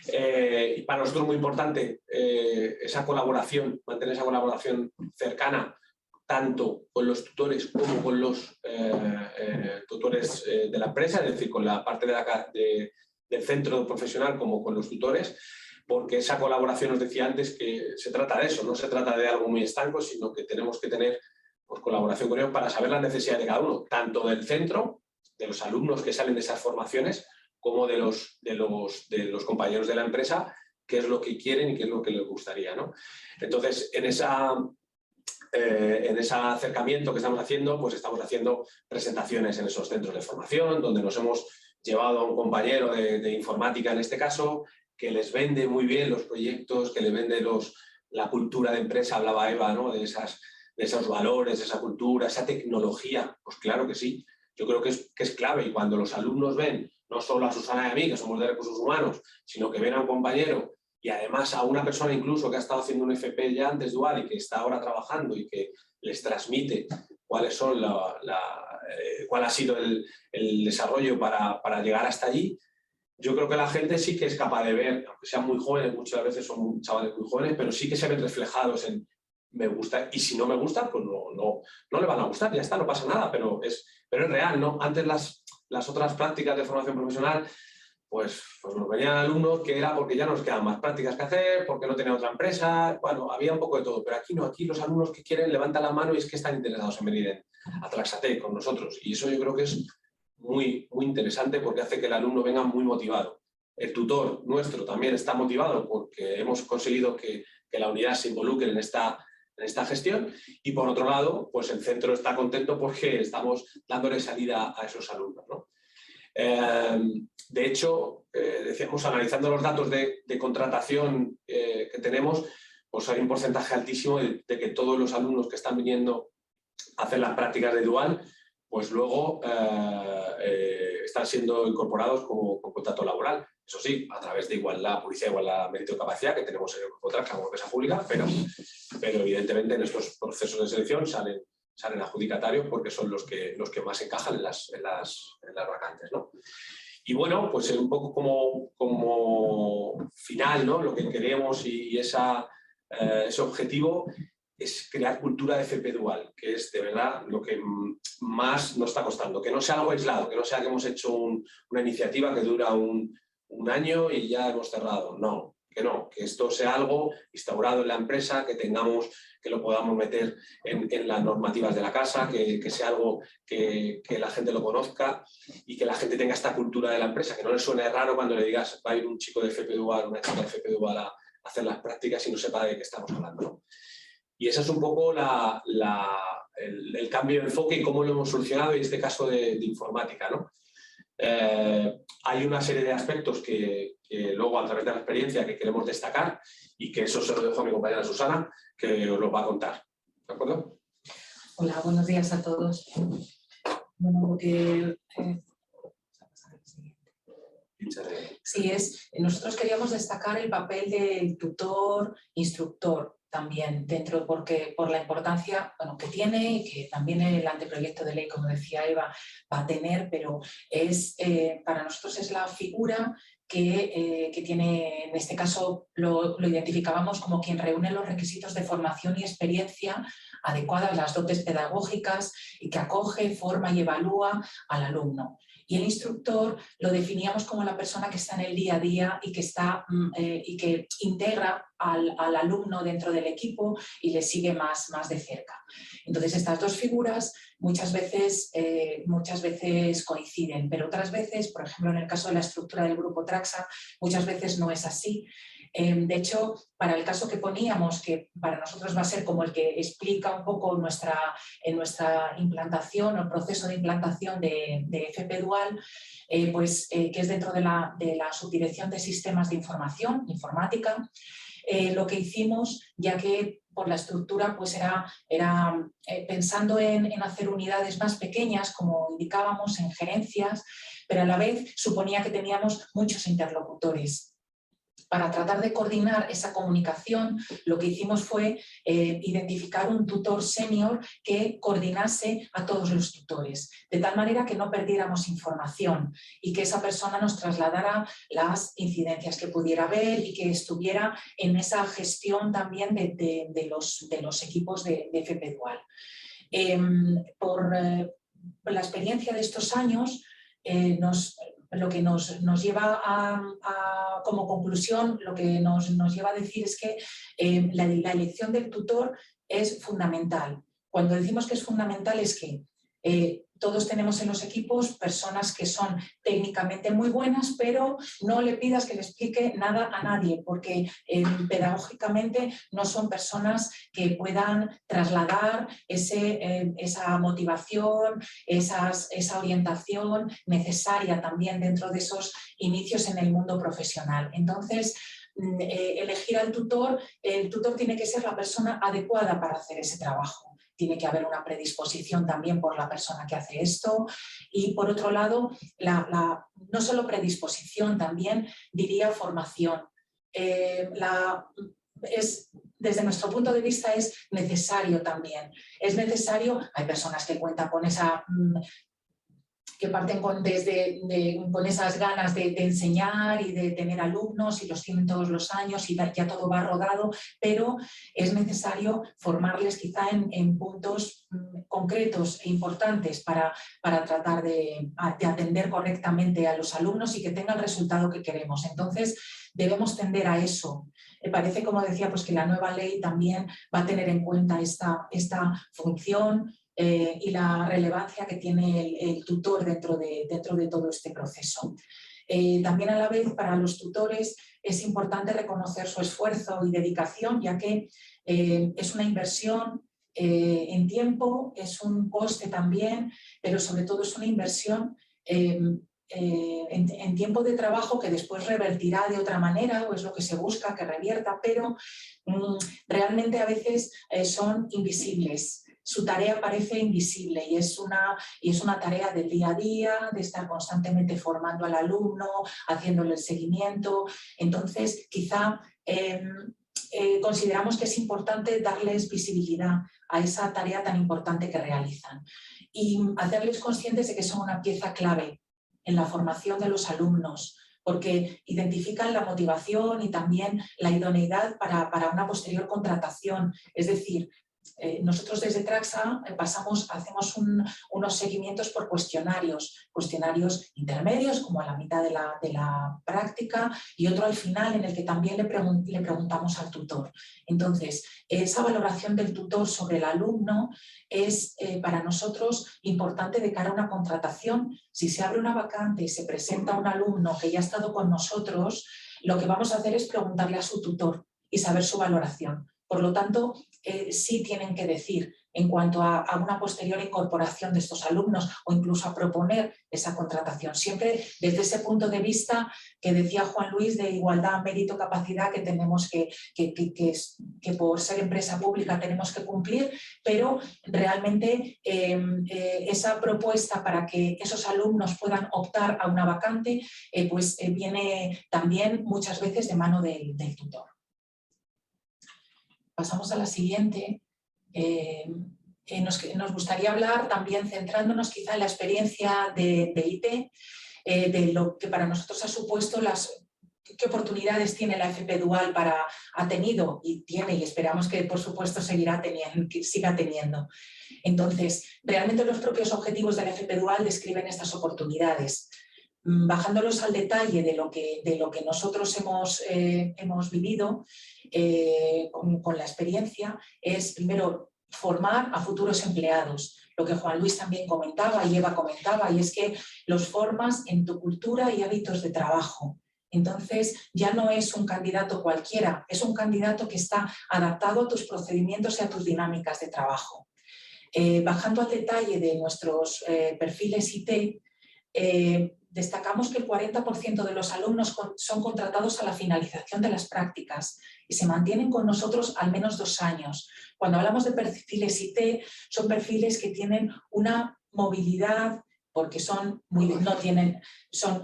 Y para nosotros es muy importante esa colaboración, mantener esa colaboración cercana, tanto con los tutores como con los tutores de la empresa, es decir, con la parte del centro profesional como con los tutores, porque esa colaboración, os decía antes, que se trata de eso, no se trata de algo muy estanco, sino que tenemos que tener pues, colaboración con ellos para saber las necesidades de cada uno, tanto del centro, de los alumnos que salen de esas formaciones, como de los compañeros de la empresa, qué es lo que quieren y qué es lo que les gustaría, ¿no? Entonces, en ese acercamiento que estamos haciendo, pues estamos haciendo presentaciones en esos centros de formación, donde nos hemos llevado a un compañero de informática, en este caso, que les vende muy bien los proyectos, que les vende la cultura de empresa, hablaba Eva, ¿no? de esos valores, de esa cultura, esa tecnología. Pues claro que sí, yo creo que es clave, y cuando los alumnos ven no solo a Susana y a mí, que somos de recursos humanos, sino que ven a un compañero y además a una persona incluso que ha estado haciendo un FP ya antes dual y que está ahora trabajando y que les transmite cuál ha sido el desarrollo para llegar hasta allí, yo creo que la gente sí que es capaz de ver, aunque sean muy jóvenes, muchas veces son chavales muy jóvenes, pero sí que se ven reflejados en me gusta, y si no me gusta, pues no le van a gustar, ya está, no pasa nada, pero es real, ¿no? Antes las otras prácticas de formación profesional, pues nos venían alumnos que era porque ya nos quedan más prácticas que hacer, porque no tenía otra empresa, bueno, había un poco de todo, pero aquí no, aquí los alumnos que quieren levantan la mano y es que están interesados en venir a Traxate con nosotros, y eso yo creo que es muy, muy interesante porque hace que el alumno venga muy motivado. El tutor nuestro también está motivado porque hemos conseguido que la unidad se involucre en esta gestión, y por otro lado, pues el centro está contento porque estamos dándole salida a esos alumnos, ¿no? De hecho, decíamos, analizando los datos de contratación que tenemos, pues hay un porcentaje altísimo de que todos los alumnos que están viniendo a hacer las prácticas de dual, pues luego están siendo incorporados con contrato laboral. Eso sí, a través de Igualdad, Publicidad, Igualdad, Mérito y Capacidad, que tenemos en el Grupo Traxa como empresa pública, pero evidentemente en estos procesos de selección salen adjudicatarios porque son los que más encajan en las vacantes, ¿no? Y bueno, pues un poco como final, ¿no? Lo que queremos y ese objetivo es crear cultura de FP Dual, que es de verdad lo que más nos está costando. Que no sea algo aislado, que no sea que hemos hecho una iniciativa que dura un año y ya hemos cerrado. No, que esto sea algo instaurado en la empresa, que lo podamos meter en las normativas de la casa, que sea algo que la gente lo conozca y que la gente tenga esta cultura de la empresa, que no le suene raro cuando le digas va a ir un chico de FP Dual, una chica de FP Dual a hacer las prácticas y no sepa de qué estamos hablando, ¿no? Y ese es un poco el cambio de enfoque y cómo lo hemos solucionado en este caso de informática, ¿no? Hay una serie de aspectos que luego a través de la experiencia que queremos destacar y que eso se lo dejo a mi compañera Susana, que os lo va a contar. ¿De acuerdo? Hola, buenos días a todos. Bueno, nosotros queríamos destacar el papel del tutor, instructor también dentro, porque por la importancia que tiene y que también el anteproyecto de ley, como decía Eva, va a tener, pero para nosotros es la figura que tiene, en este caso lo identificábamos como quien reúne los requisitos de formación y experiencia adecuadas a las dotes pedagógicas y que acoge, forma y evalúa al alumno. Y el instructor lo definíamos como la persona que está en el día a día y que integra al alumno dentro del equipo y le sigue más de cerca. Entonces estas dos figuras muchas veces coinciden, pero otras veces, por ejemplo en el caso de la estructura del grupo Traxa, muchas veces no es así. De hecho, para el caso que poníamos, que para nosotros va a ser como el que explica un poco en nuestra implantación o el proceso de implantación de FP Dual, que es dentro de la subdirección de sistemas de información, informática, lo que hicimos, ya que por la estructura pues era pensando en hacer unidades más pequeñas, como indicábamos, en gerencias, pero a la vez suponía que teníamos muchos interlocutores. Para tratar de coordinar esa comunicación, lo que hicimos fue identificar un tutor senior que coordinase a todos los tutores, de tal manera que no perdiéramos información y que esa persona nos trasladara las incidencias que pudiera haber y que estuviera en esa gestión también de los equipos de FP Dual. Por la experiencia de estos años, lo que nos lleva como conclusión, lo que nos lleva a decir es que la elección del tutor es fundamental. Cuando decimos que es fundamental es que todos tenemos en los equipos personas que son técnicamente muy buenas, pero no le pidas que le explique nada a nadie, porque pedagógicamente no son personas que puedan trasladar esa motivación, esa orientación necesaria también dentro de esos inicios en el mundo profesional. Entonces, elegir al tutor, el tutor tiene que ser la persona adecuada para hacer ese trabajo. Tiene que haber una predisposición también por la persona que hace esto y por otro lado, no solo predisposición, también diría formación. Desde nuestro punto de vista es necesario también. Es necesario, hay personas que cuentan con que parten con esas ganas de enseñar y de tener alumnos y los tienen todos los años y ya todo va rodado, pero es necesario formarles quizá en puntos concretos e importantes para tratar de atender correctamente a los alumnos y que tengan el resultado que queremos. Entonces debemos tender a eso. Me parece, como decía, pues que la nueva ley también va a tener en cuenta esta función y la relevancia que tiene el tutor dentro de todo este proceso. También a la vez para los tutores es importante reconocer su esfuerzo y dedicación, ya que es una inversión en tiempo, es un coste también, pero sobre todo es una inversión en tiempo de trabajo que después revertirá de otra manera, o es lo que se busca que revierta, pero realmente a veces son invisibles. Su tarea parece invisible y es una tarea del día a día, de estar constantemente formando al alumno, haciéndole el seguimiento. Entonces, quizá consideramos que es importante darles visibilidad a esa tarea tan importante que realizan y hacerles conscientes de que son una pieza clave en la formación de los alumnos, porque identifican la motivación y también la idoneidad para una posterior contratación. Es decir, nosotros desde Traxa hacemos unos seguimientos por cuestionarios intermedios, como a la mitad de la práctica, y otro al final en el que también le preguntamos al tutor. Entonces, esa valoración del tutor sobre el alumno es para nosotros importante de cara a una contratación. Si se abre una vacante y se presenta un alumno que ya ha estado con nosotros, lo que vamos a hacer es preguntarle a su tutor y saber su valoración. Por lo tanto, sí tienen que decir en cuanto a una posterior incorporación de estos alumnos o incluso a proponer esa contratación. Siempre desde ese punto de vista que decía Juan Luis de igualdad, mérito, capacidad que tenemos que por ser empresa pública tenemos que cumplir, pero realmente esa propuesta para que esos alumnos puedan optar a una vacante viene también muchas veces de mano del tutor. Pasamos a la siguiente. Nos gustaría hablar también, centrándonos quizá en la experiencia de IT, de lo que para nosotros ha supuesto qué oportunidades tiene la FP Dual ha tenido y tiene, y esperamos que por supuesto siga teniendo. Entonces, realmente los propios objetivos de la FP Dual describen estas oportunidades. Bajándolos al detalle de lo que nosotros hemos vivido con la experiencia, es primero formar a futuros empleados. Lo que Juan Luis también comentaba y Eva comentaba, y es que los formas en tu cultura y hábitos de trabajo. Entonces ya no es un candidato cualquiera, es un candidato que está adaptado a tus procedimientos y a tus dinámicas de trabajo. Bajando al detalle de nuestros perfiles IT, destacamos que el 40% de los alumnos son contratados a la finalización de las prácticas y se mantienen con nosotros al menos 2 años. Cuando hablamos de perfiles IT, son perfiles que tienen una movilidad porque son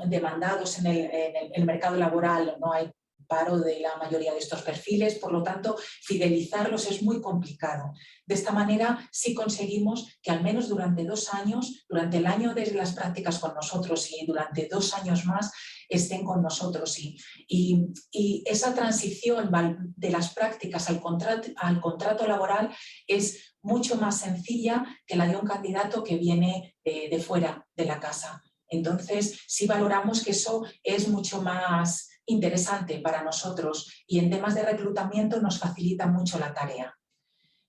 demandados en el mercado laboral, no hay paro de la mayoría de estos perfiles, por lo tanto, fidelizarlos es muy complicado. De esta manera, sí conseguimos que al menos durante 2 años, durante el año de las prácticas con nosotros y durante 2 años más, estén con nosotros. Y esa transición de las prácticas al contrato laboral es mucho más sencilla que la de un candidato que viene de fuera de la casa. Entonces, sí valoramos que eso es mucho más interesante para nosotros y en temas de reclutamiento nos facilita mucho la tarea.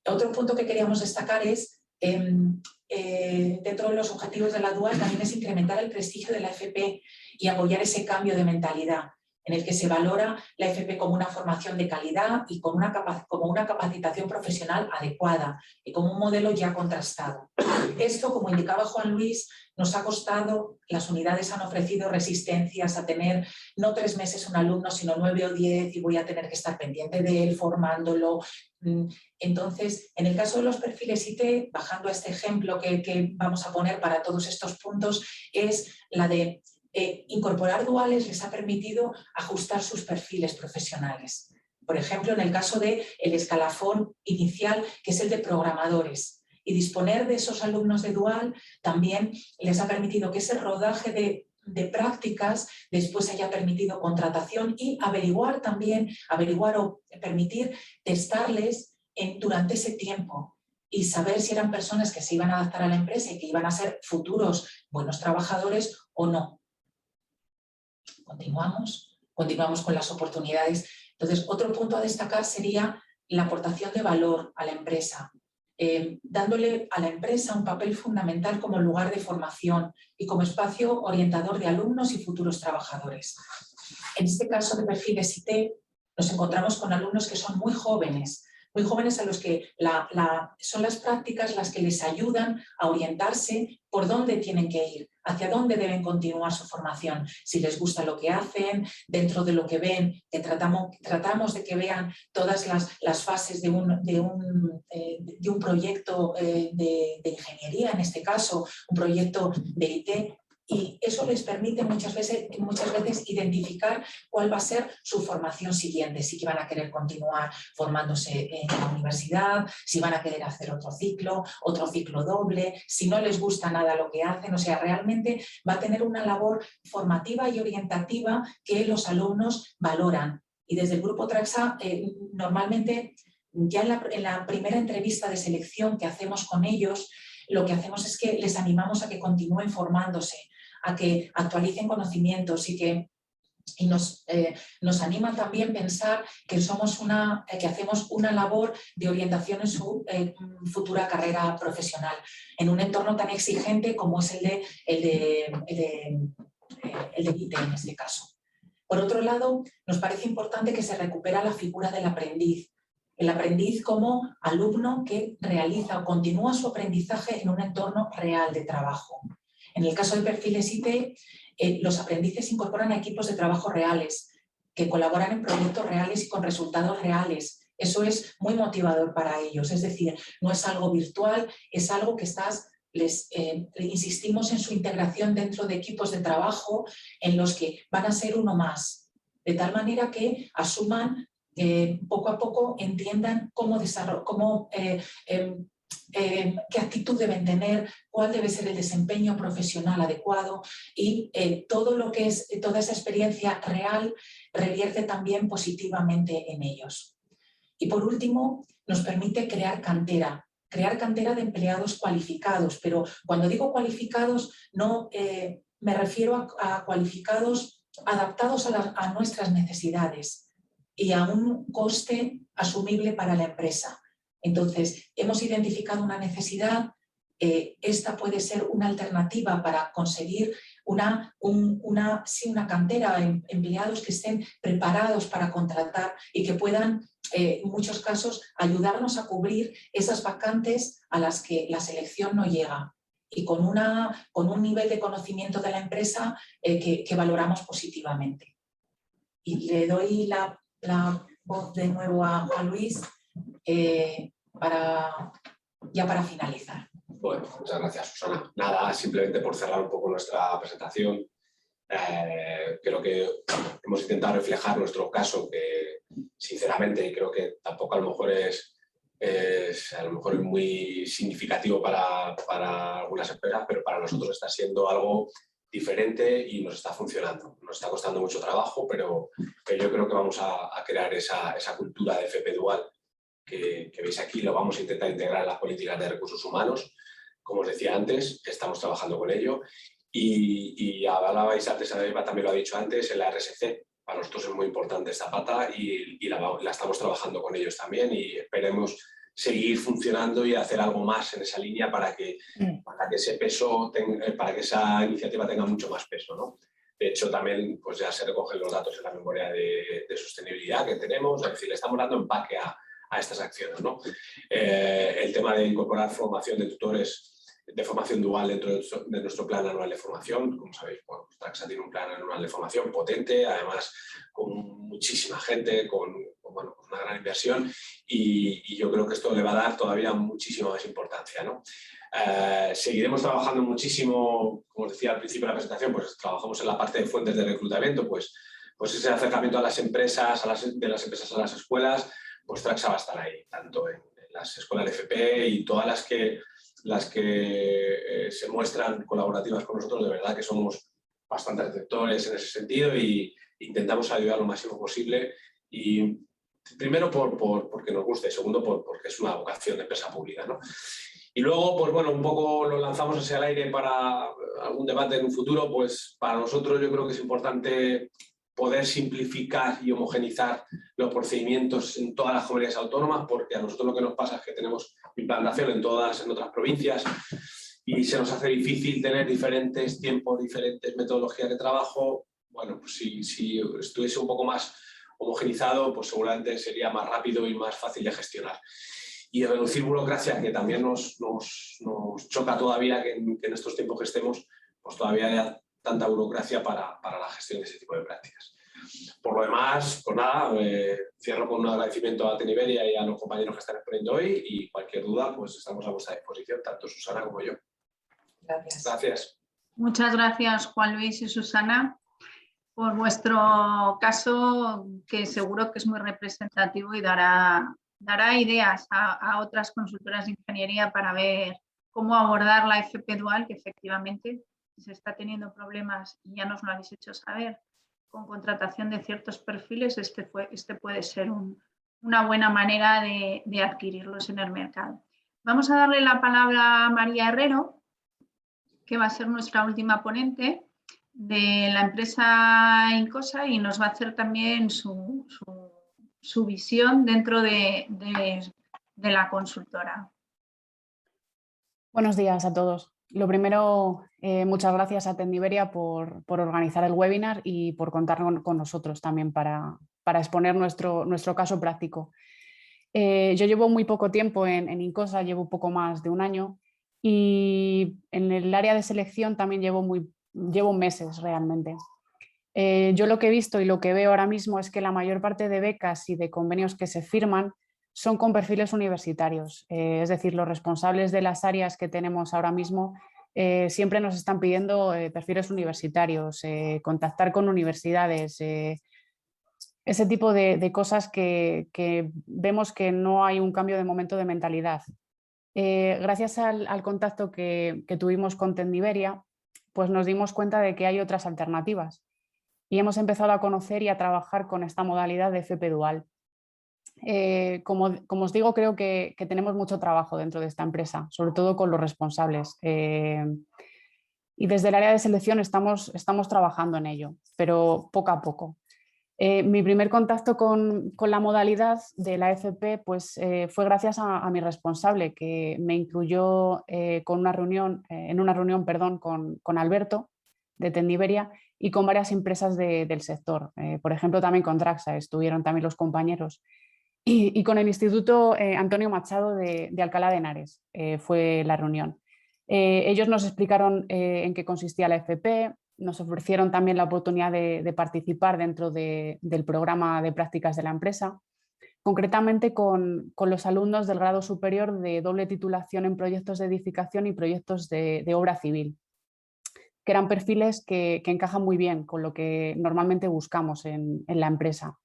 Otro punto que queríamos destacar es, dentro de los objetivos de la Dual, también es incrementar el prestigio de la FP y apoyar ese cambio de mentalidad en el que se valora la FP como una formación de calidad y como una capacitación profesional adecuada y como un modelo ya contrastado. Esto, como indicaba Juan Luis, nos ha costado, las unidades han ofrecido resistencias a tener no 3 meses un alumno, sino 9 o 10 y voy a tener que estar pendiente de él, formándolo. Entonces, en el caso de los perfiles IT, bajando a este ejemplo que vamos a poner para todos estos puntos, es la de incorporar duales les ha permitido ajustar sus perfiles profesionales. Por ejemplo, en el caso del escalafón inicial, que es el de programadores. Y disponer de esos alumnos de dual también les ha permitido que ese rodaje de prácticas después haya permitido contratación y averiguar o permitir testarles durante ese tiempo y saber si eran personas que se iban a adaptar a la empresa y que iban a ser futuros buenos trabajadores o no. Continuamos con las oportunidades. Entonces, otro punto a destacar sería la aportación de valor a la empresa, dándole a la empresa un papel fundamental como lugar de formación y como espacio orientador de alumnos y futuros trabajadores. En este caso de perfiles IT, nos encontramos con alumnos que son muy jóvenes a los que son las prácticas las que les ayudan a orientarse por dónde tienen que ir, hacia dónde deben continuar su formación, si les gusta lo que hacen, dentro de lo que ven, que tratamos de que vean todas las fases de un proyecto de ingeniería, en este caso, un proyecto de IT, y eso les permite muchas veces identificar cuál va a ser su formación siguiente, si van a querer continuar formándose en la universidad, si van a querer hacer otro ciclo doble, si no les gusta nada lo que hacen. O sea, realmente va a tener una labor formativa y orientativa que los alumnos valoran. Y desde el Grupo Traxa, normalmente, ya en la primera entrevista de selección que hacemos con ellos, lo que hacemos es que les animamos a que continúen formándose, a que actualicen conocimientos y nos anima también pensar que hacemos una labor de orientación en su futura carrera profesional, en un entorno tan exigente como es el de IT en este caso. Por otro lado, nos parece importante que se recupera la figura del aprendiz. El aprendiz como alumno que realiza o continúa su aprendizaje en un entorno real de trabajo. En el caso de perfiles IT, los aprendices se incorporan a equipos de trabajo reales, que colaboran en proyectos reales y con resultados reales. Eso es muy motivador para ellos. Es decir, no es algo virtual, es algo que les insistimos en su integración dentro de equipos de trabajo en los que van a ser uno más, de tal manera que asuman, poco a poco entiendan qué actitud deben tener, cuál debe ser el desempeño profesional adecuado y toda esa experiencia real revierte también positivamente en ellos. Y por último, nos permite crear cantera de empleados cualificados, pero cuando digo cualificados no me refiero a cualificados adaptados a nuestras necesidades y a un coste asumible para la empresa. Entonces, hemos identificado una necesidad, esta puede ser una alternativa para conseguir una cantera, empleados que estén preparados para contratar y que puedan, en muchos casos, ayudarnos a cubrir esas vacantes a las que la selección no llega y con un nivel de conocimiento de la empresa que valoramos positivamente. Y le doy la voz de nuevo a Luis para finalizar. Bueno, muchas gracias, Susana. Nada, simplemente por cerrar un poco nuestra presentación, creo que hemos intentado reflejar nuestro caso, que sinceramente creo que tampoco a lo mejor es muy significativo para algunas empresas, pero para nosotros está siendo algo diferente y nos está funcionando. Nos está costando mucho trabajo, pero yo creo que vamos a crear esa cultura de FP Dual que veis aquí. Lo vamos a intentar integrar en las políticas de recursos humanos. Como os decía antes, estamos trabajando con ello. Y hablabais antes, Eva también lo ha dicho antes, en la RSC. Para nosotros es muy importante esta pata y la estamos trabajando con ellos también y esperemos seguir funcionando y hacer algo más en esa línea para que ese peso, para que esa iniciativa tenga mucho más peso, ¿no? De hecho, también pues ya se recogen los datos en la memoria de sostenibilidad que tenemos, es decir, le estamos dando empaque a estas acciones, ¿no? El tema de incorporar formación de tutores de formación dual dentro de nuestro plan anual de formación. Como sabéis, bueno, Traxa tiene un plan anual de formación potente, además con muchísima gente, con una gran inversión y yo creo que esto le va a dar todavía muchísima más importancia, ¿no? Seguiremos trabajando muchísimo, como os decía al principio de la presentación, pues trabajamos en la parte de fuentes de reclutamiento, pues ese acercamiento a las empresas, de las empresas a las escuelas, pues Traxa va a estar ahí, tanto en las escuelas de FP y todas las que se muestran colaborativas con nosotros. De verdad que somos bastante receptores en ese sentido y intentamos ayudar lo máximo posible. Y primero porque nos gusta y segundo porque es una vocación de empresa pública, ¿no? Y luego, pues bueno, un poco lo lanzamos hacia el aire para algún debate en un futuro. Pues para nosotros yo creo que es importante poder simplificar y homogenizar los procedimientos en todas las comunidades autónomas, porque a nosotros lo que nos pasa es que tenemos implantación en otras provincias y se nos hace difícil tener diferentes tiempos, diferentes metodologías de trabajo. Bueno, pues si estuviese un poco más homogenizado, pues seguramente sería más rápido y más fácil de gestionar. Y reducir burocracia, que también nos choca todavía que en estos tiempos que estemos, pues todavía haya tanta burocracia para la gestión de ese tipo de prácticas. Por lo demás, pues nada, cierro con un agradecimiento a Teniberia y a los compañeros que están exponiendo hoy y cualquier duda, pues estamos a vuestra disposición, tanto Susana como yo. Gracias. Gracias. Muchas gracias, Juan Luis y Susana, por vuestro caso, que seguro que es muy representativo y dará ideas a otras consultoras de ingeniería para ver cómo abordar la FP dual, que efectivamente se está teniendo problemas y ya nos lo habéis hecho saber con contratación de ciertos perfiles. Este puede ser una buena manera de adquirirlos en el mercado. Vamos a darle la palabra a María Herrero, que va a ser nuestra última ponente de la empresa Incosa y nos va a hacer también su visión dentro de la consultora. Buenos días a todos. Lo primero, muchas gracias a Tecniberia por organizar el webinar y por contar con nosotros también para exponer nuestro caso práctico. Yo llevo muy poco tiempo en Incosa, llevo poco más de un año, y en el área de selección también llevo meses realmente. Yo lo que he visto y lo que veo ahora mismo es que la mayor parte de becas y de convenios que se firman son con perfiles universitarios, es decir, los responsables de las áreas que tenemos ahora mismo siempre nos están pidiendo perfiles universitarios, contactar con universidades, ese tipo de cosas que vemos que no hay un cambio de momento de mentalidad. Gracias al contacto que tuvimos con Tecniberia, pues nos dimos cuenta de que hay otras alternativas y hemos empezado a conocer y a trabajar con esta modalidad de FP dual. Como os digo, creo que tenemos mucho trabajo dentro de esta empresa, sobre todo con los responsables. Y desde el área de selección estamos trabajando en ello, pero poco a poco. Mi primer contacto con la modalidad de la FP pues, fue gracias a mi responsable, que me incluyó en una reunión con Alberto de Tecniberia y con varias empresas del sector. Por ejemplo, también con Traxa estuvieron también los compañeros. Y con el Instituto Antonio Machado de Alcalá de Henares fue la reunión. Ellos nos explicaron en qué consistía la FP, nos ofrecieron también la oportunidad de participar dentro del programa de prácticas de la empresa, concretamente con los alumnos del grado superior de doble titulación en proyectos de edificación y proyectos de obra civil, que eran perfiles que encajan muy bien con lo que normalmente buscamos en la empresa.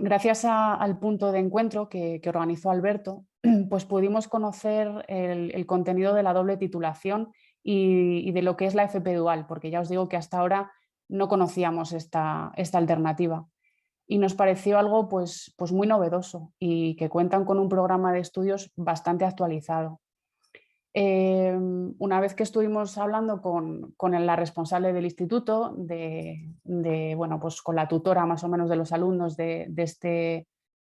Gracias al punto de encuentro que organizó Alberto, pues pudimos conocer el contenido de la doble titulación y de lo que es la FP dual, porque ya os digo que hasta ahora no conocíamos esta alternativa. Y nos pareció algo pues muy novedoso y que cuentan con un programa de estudios bastante actualizado. Una vez que estuvimos hablando con la responsable del instituto, bueno, pues con la tutora más o menos de los alumnos de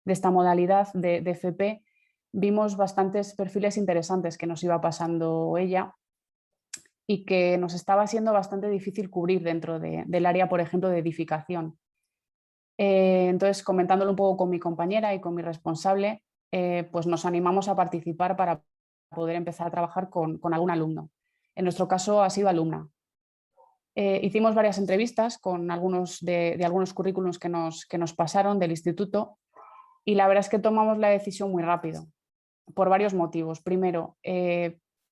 esta modalidad de FP, vimos bastantes perfiles interesantes que nos iba pasando ella y que nos estaba siendo bastante difícil cubrir dentro del área, por ejemplo, de edificación. Entonces, comentándolo un poco con mi compañera y con mi responsable, pues nos animamos a participar para poder empezar a trabajar con algún alumno. En nuestro caso ha sido alumna. Hicimos varias entrevistas con algunos de algunos currículums que nos pasaron del instituto y la verdad es que tomamos la decisión muy rápido, por varios motivos. Primero,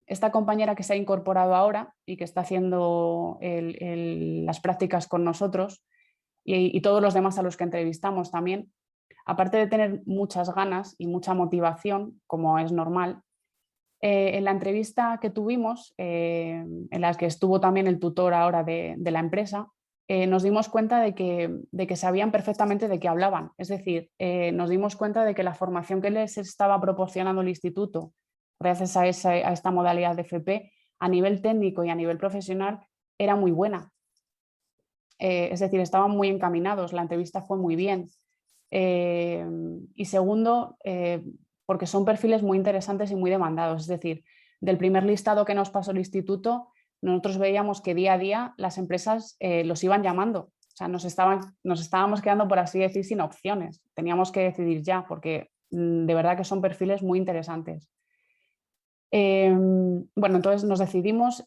esta compañera que se ha incorporado ahora y que está haciendo las prácticas con nosotros y todos los demás a los que entrevistamos también, aparte de tener muchas ganas y mucha motivación, como es normal, en la entrevista que tuvimos, en la que estuvo también el tutor ahora de la empresa, nos dimos cuenta de que sabían perfectamente de qué hablaban. Es decir, nos dimos cuenta de que la formación que les estaba proporcionando el instituto, gracias a esta modalidad de FP, a nivel técnico y a nivel profesional, era muy buena. Es decir, estaban muy encaminados, la entrevista fue muy bien. Y segundo, porque son perfiles muy interesantes y muy demandados. Es decir, del primer listado que nos pasó el instituto, nosotros veíamos que día a día las empresas los iban llamando. O sea, nos estábamos quedando, por así decir, sin opciones. Teníamos que decidir ya, porque de verdad que son perfiles muy interesantes. Bueno, entonces nos decidimos.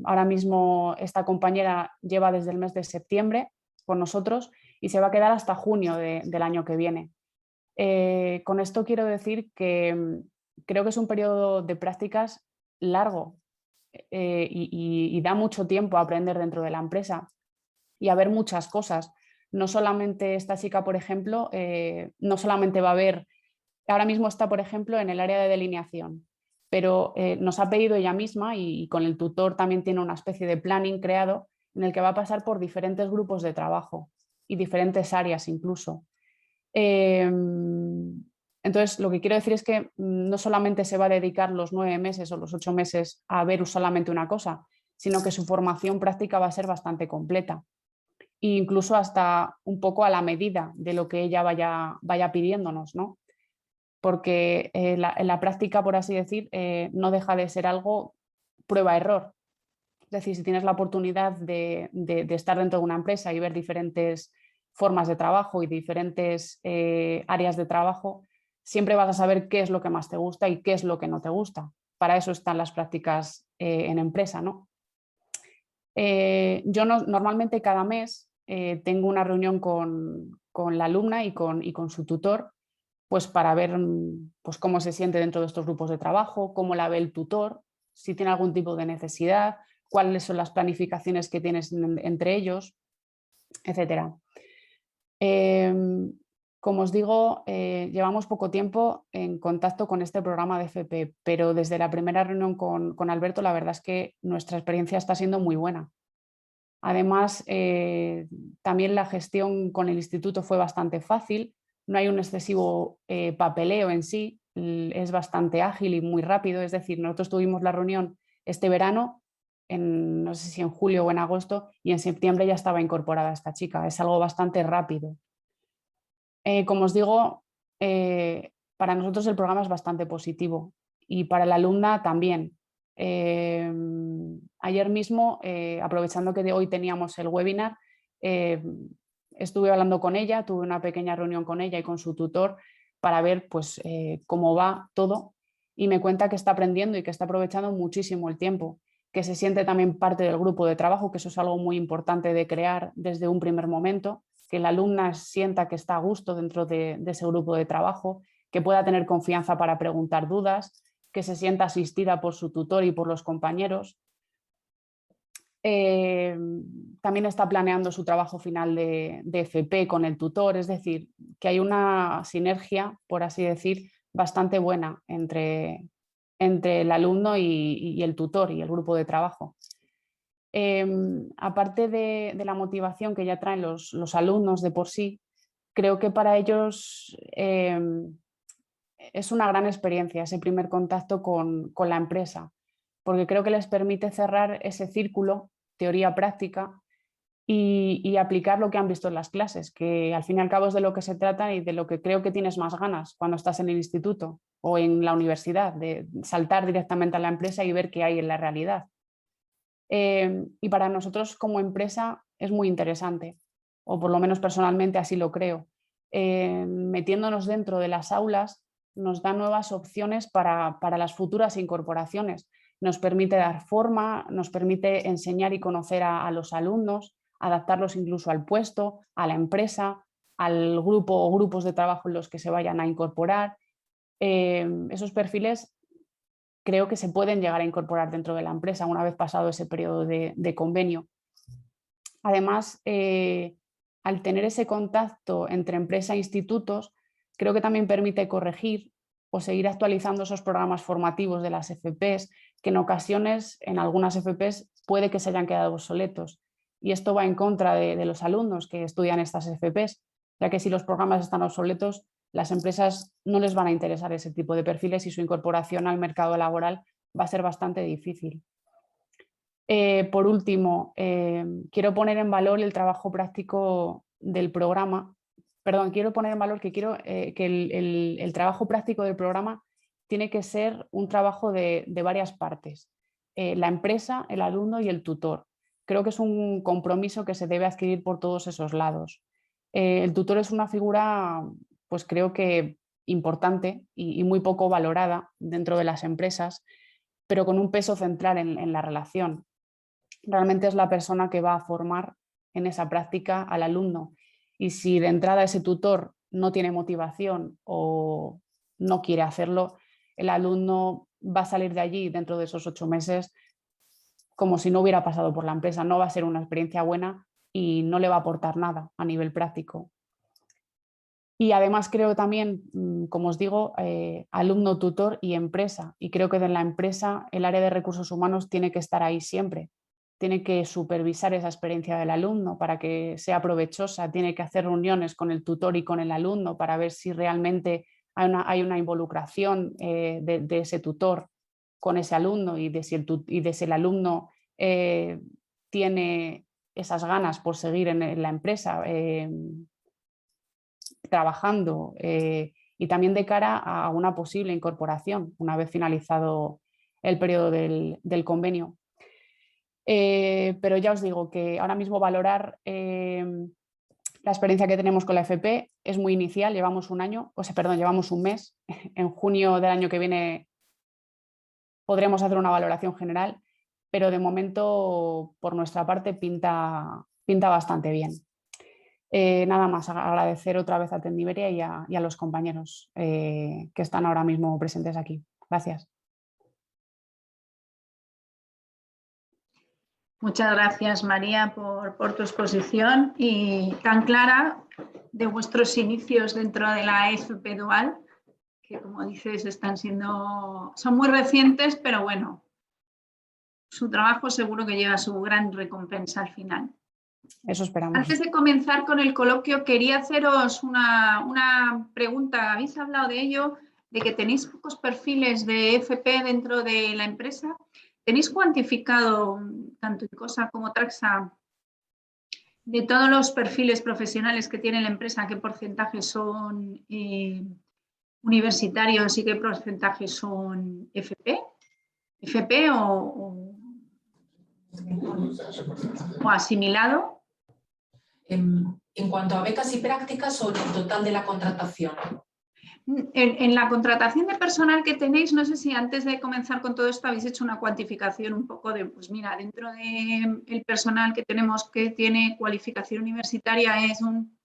Ahora mismo esta compañera lleva desde el mes de septiembre con nosotros y se va a quedar hasta junio del año que viene. Con esto quiero decir que creo que es un periodo de prácticas largo y da mucho tiempo a aprender dentro de la empresa y a ver muchas cosas. No solamente esta chica, por ejemplo, no solamente va a ver, ahora mismo está, por ejemplo, en el área de delineación, pero nos ha pedido ella misma y con el tutor también tiene una especie de planning creado en el que va a pasar por diferentes grupos de trabajo y diferentes áreas incluso. Entonces, lo que quiero decir es que no solamente se va a dedicar los 9 meses o los 8 meses a ver solamente una cosa, sino que su formación práctica va a ser bastante completa e incluso hasta un poco a la medida de lo que ella vaya pidiéndonos, ¿no? Porque en la práctica, por así decir, no deja de ser algo prueba-error. Es decir, si tienes la oportunidad de estar dentro de una empresa y ver diferentes formas de trabajo y diferentes áreas de trabajo, siempre vas a saber qué es lo que más te gusta y qué es lo que no te gusta. Para eso están las prácticas en empresa, ¿no? Yo normalmente cada mes tengo una reunión con la alumna y con su tutor, pues para ver pues, cómo se siente dentro de estos grupos de trabajo, cómo la ve el tutor, si tiene algún tipo de necesidad, cuáles son las planificaciones que tienes entre ellos, etc. Como os digo, llevamos poco tiempo en contacto con este programa de FP, pero desde la primera reunión con Alberto la verdad es que nuestra experiencia está siendo muy buena. Además, también la gestión con el instituto fue bastante fácil, no hay un excesivo papeleo en sí, es bastante ágil y muy rápido, es decir, nosotros tuvimos la reunión este verano, no sé si en julio o en agosto, y en septiembre ya estaba incorporada esta chica, es algo bastante rápido. Como os digo, para nosotros el programa es bastante positivo y para la alumna también. Ayer mismo, aprovechando que hoy teníamos el webinar, estuve hablando con ella, tuve una pequeña reunión con ella y con su tutor para ver pues, cómo va todo y me cuenta que está aprendiendo y que está aprovechando muchísimo el tiempo, que se siente también parte del grupo de trabajo, que eso es algo muy importante de crear desde un primer momento, que la alumna sienta que está a gusto dentro de ese grupo de trabajo, que pueda tener confianza para preguntar dudas, que se sienta asistida por su tutor y por los compañeros. También está planeando su trabajo final de FP con el tutor, es decir, que hay una sinergia, por así decir, bastante buena entre el alumno y el tutor y el grupo de trabajo. Aparte de la motivación que ya traen los alumnos de por sí, creo que para ellos es una gran experiencia ese primer contacto con la empresa, porque creo que les permite cerrar ese círculo, teoría-práctica, y aplicar lo que han visto en las clases, que al fin y al cabo es de lo que se trata y de lo que creo que tienes más ganas cuando estás en el instituto o en la universidad, de saltar directamente a la empresa y ver qué hay en la realidad. Y para nosotros como empresa es muy interesante, o por lo menos personalmente así lo creo. Metiéndonos dentro de las aulas nos da nuevas opciones para las futuras incorporaciones. Nos permite dar forma, nos permite enseñar y conocer a los alumnos, adaptarlos incluso al puesto, a la empresa, al grupo o grupos de trabajo en los que se vayan a incorporar. Esos perfiles creo que se pueden llegar a incorporar dentro de la empresa una vez pasado ese periodo de convenio. Además, al tener ese contacto entre empresa e institutos, creo que también permite corregir o seguir actualizando esos programas formativos de las FPs, que en ocasiones, en algunas FPs, puede que se hayan quedado obsoletos. Y esto va en contra de los alumnos que estudian estas FPs, ya que si los programas están obsoletos, las empresas no les van a interesar ese tipo de perfiles y su incorporación al mercado laboral va a ser bastante difícil. Por último, quiero poner en valor el trabajo práctico del programa. Perdón, quiero poner en valor que el trabajo práctico del programa tiene que ser un trabajo de varias partes. La empresa, el alumno y el tutor. Creo que es un compromiso que se debe adquirir por todos esos lados. El tutor es una figura, pues creo que importante y muy poco valorada dentro de las empresas, pero con un peso central en la relación. Realmente es la persona que va a formar en esa práctica al alumno. Y si de entrada ese tutor no tiene motivación o no quiere hacerlo, el alumno va a salir de allí dentro de esos 8 meses como si no hubiera pasado por la empresa. No va a ser una experiencia buena y no le va a aportar nada a nivel práctico. Y además creo también, como os digo, alumno, tutor y empresa. Y creo que en la empresa el área de recursos humanos tiene que estar ahí siempre. Tiene que supervisar esa experiencia del alumno para que sea provechosa. Tiene que hacer reuniones con el tutor y con el alumno para ver si realmente hay una involucración de ese tutor con ese alumno y de si el alumno tiene esas ganas por seguir en la empresa trabajando y también de cara a una posible incorporación una vez finalizado el periodo del convenio. Pero ya os digo que ahora mismo valorar la experiencia que tenemos con la FP es muy inicial, llevamos llevamos un mes. En junio del año que viene podremos hacer una valoración general, pero de momento por nuestra parte pinta bastante bien. Nada más, agradecer otra vez a Tendiveria y a los compañeros que están ahora mismo presentes aquí. Gracias. Muchas gracias, María, por tu exposición y tan clara de vuestros inicios dentro de la FP Dual, que como dices son muy recientes, pero bueno, su trabajo seguro que lleva su gran recompensa al final. Eso esperamos. Antes de comenzar con el coloquio, quería haceros una pregunta. Habéis hablado de ello, de que tenéis pocos perfiles de FP dentro de la empresa. ¿Tenéis cuantificado, tanto ICOSA como Traxa, de todos los perfiles profesionales que tiene la empresa, qué porcentaje son universitarios y qué porcentaje son FP? ¿FP o asimilado? En cuanto a becas y prácticas o en el total de la contratación. En la contratación de personal que tenéis, no sé si antes de comenzar con todo esto habéis hecho una cuantificación un poco de, pues mira, dentro del personal que tenemos que tiene cualificación universitaria es un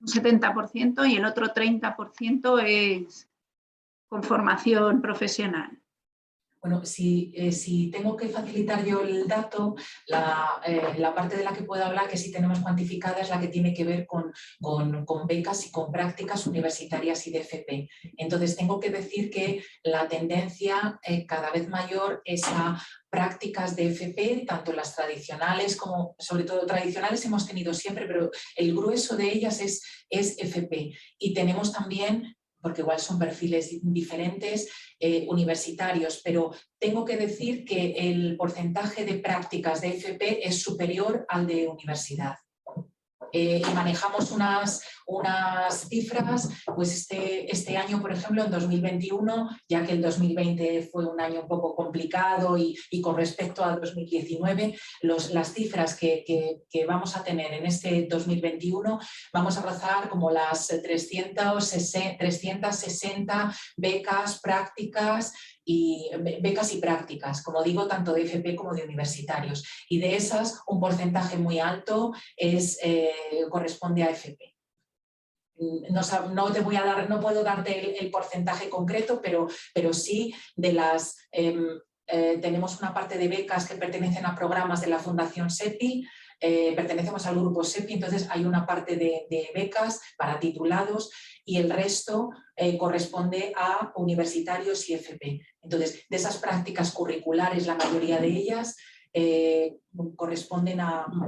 70% y el otro 30% es con formación profesional. Bueno, si tengo que facilitar yo el dato, la parte de la que puedo hablar que sí tenemos cuantificada es la que tiene que ver con becas y con prácticas universitarias y de FP. Entonces tengo que decir que la tendencia cada vez mayor es a prácticas de FP, tanto las tradicionales como, sobre todo tradicionales hemos tenido siempre, pero el grueso de ellas es FP. Y tenemos también, porque igual son perfiles diferentes, universitarios, pero tengo que decir que el porcentaje de prácticas de FP es superior al de universidad. Y manejamos unas cifras, pues este año, por ejemplo, en 2021, ya que el 2020 fue un año un poco complicado y con respecto a 2019, las cifras que vamos a tener en este 2021, vamos a rozar como las 360 becas, prácticas y prácticas, como digo, tanto de FP como de universitarios. Y de esas, un porcentaje muy alto corresponde a FP. No puedo darte el porcentaje concreto, pero sí de las... tenemos una parte de becas que pertenecen a programas de la Fundación SEPI, pertenecemos al grupo SEPI, entonces hay una parte de becas para titulados y el resto corresponde a universitarios y FP. Entonces, de esas prácticas curriculares, la mayoría de ellas corresponden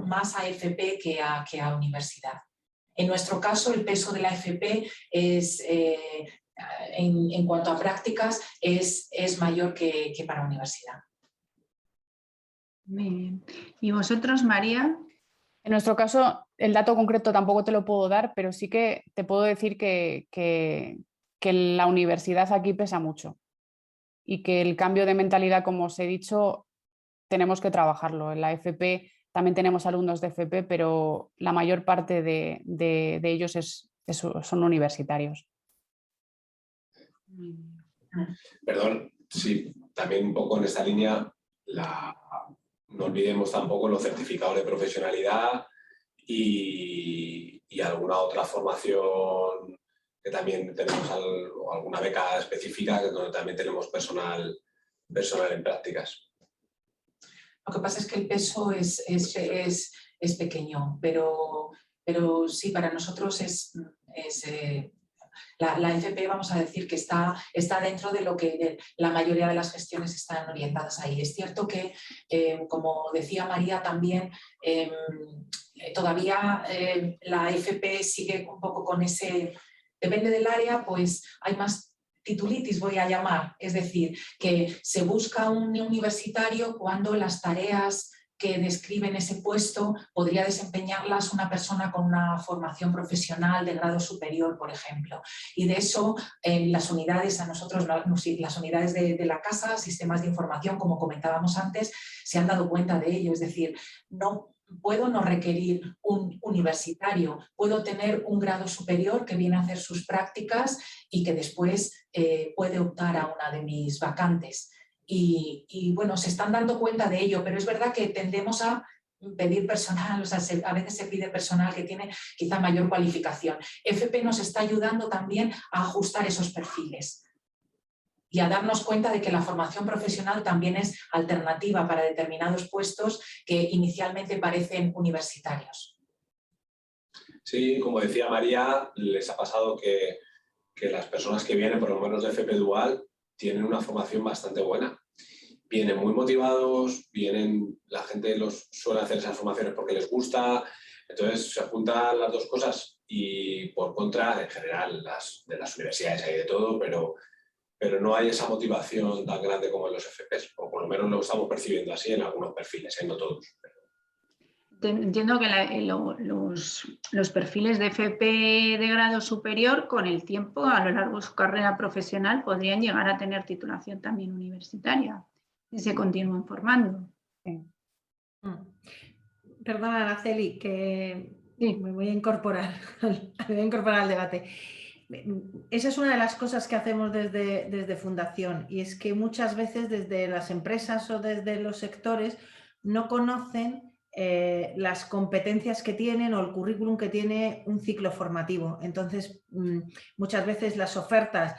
más a FP que a universidad. En nuestro caso, el peso de la FP es, en cuanto a prácticas es mayor que para universidad. Muy bien. ¿Y vosotros, María? En nuestro caso, el dato concreto tampoco te lo puedo dar, pero sí que te puedo decir que la universidad aquí pesa mucho y que el cambio de mentalidad, como os he dicho, tenemos que trabajarlo. En la FP también tenemos alumnos de FP, pero la mayor parte de ellos son universitarios. Perdón, sí, también un poco en esta línea, no olvidemos tampoco los certificados de profesionalidad y alguna otra formación que también tenemos alguna beca específica donde también tenemos personal en prácticas. Lo que pasa es que el peso es pequeño, pero sí, para nosotros la FP, vamos a decir que está dentro de lo que la mayoría de las gestiones están orientadas ahí. Es cierto que, como decía María también, todavía la FP sigue un poco con ese, depende del área, pues hay más titulitis, voy a llamar, es decir, que se busca un universitario cuando las tareas que describen ese puesto podría desempeñarlas una persona con una formación profesional de grado superior, por ejemplo. Y de eso las unidades, las unidades de la casa, sistemas de información, como comentábamos antes, se han dado cuenta de ello. Es decir, puedo no requerir un universitario, puedo tener un grado superior que viene a hacer sus prácticas y que después puede optar a una de mis vacantes. Y bueno, se están dando cuenta de ello, pero es verdad que tendemos a pedir personal, o sea, a veces se pide personal que tiene quizá mayor cualificación. FP nos está ayudando también a ajustar esos perfiles y a darnos cuenta de que la formación profesional también es alternativa para determinados puestos que inicialmente parecen universitarios. Sí, como decía María, les ha pasado que las personas que vienen, por lo menos de FP Dual, tienen una formación bastante buena. Vienen muy motivados, la gente suele hacer esas formaciones porque les gusta, entonces se juntan las dos cosas y por contra, en general, de las universidades hay de todo, pero no hay esa motivación tan grande como en los FPs, o por lo menos lo estamos percibiendo así en algunos perfiles, no todos. Entiendo que los perfiles de FP de grado superior, con el tiempo, a lo largo de su carrera profesional, podrían llegar a tener titulación también universitaria y se continúan formando. Sí. Perdona, Araceli, que sí. me voy a incorporar al debate. Esa es una de las cosas que hacemos desde Fundación, y es que muchas veces desde las empresas o desde los sectores no conocen las competencias que tienen o el currículum que tiene un ciclo formativo. Entonces, muchas veces las ofertas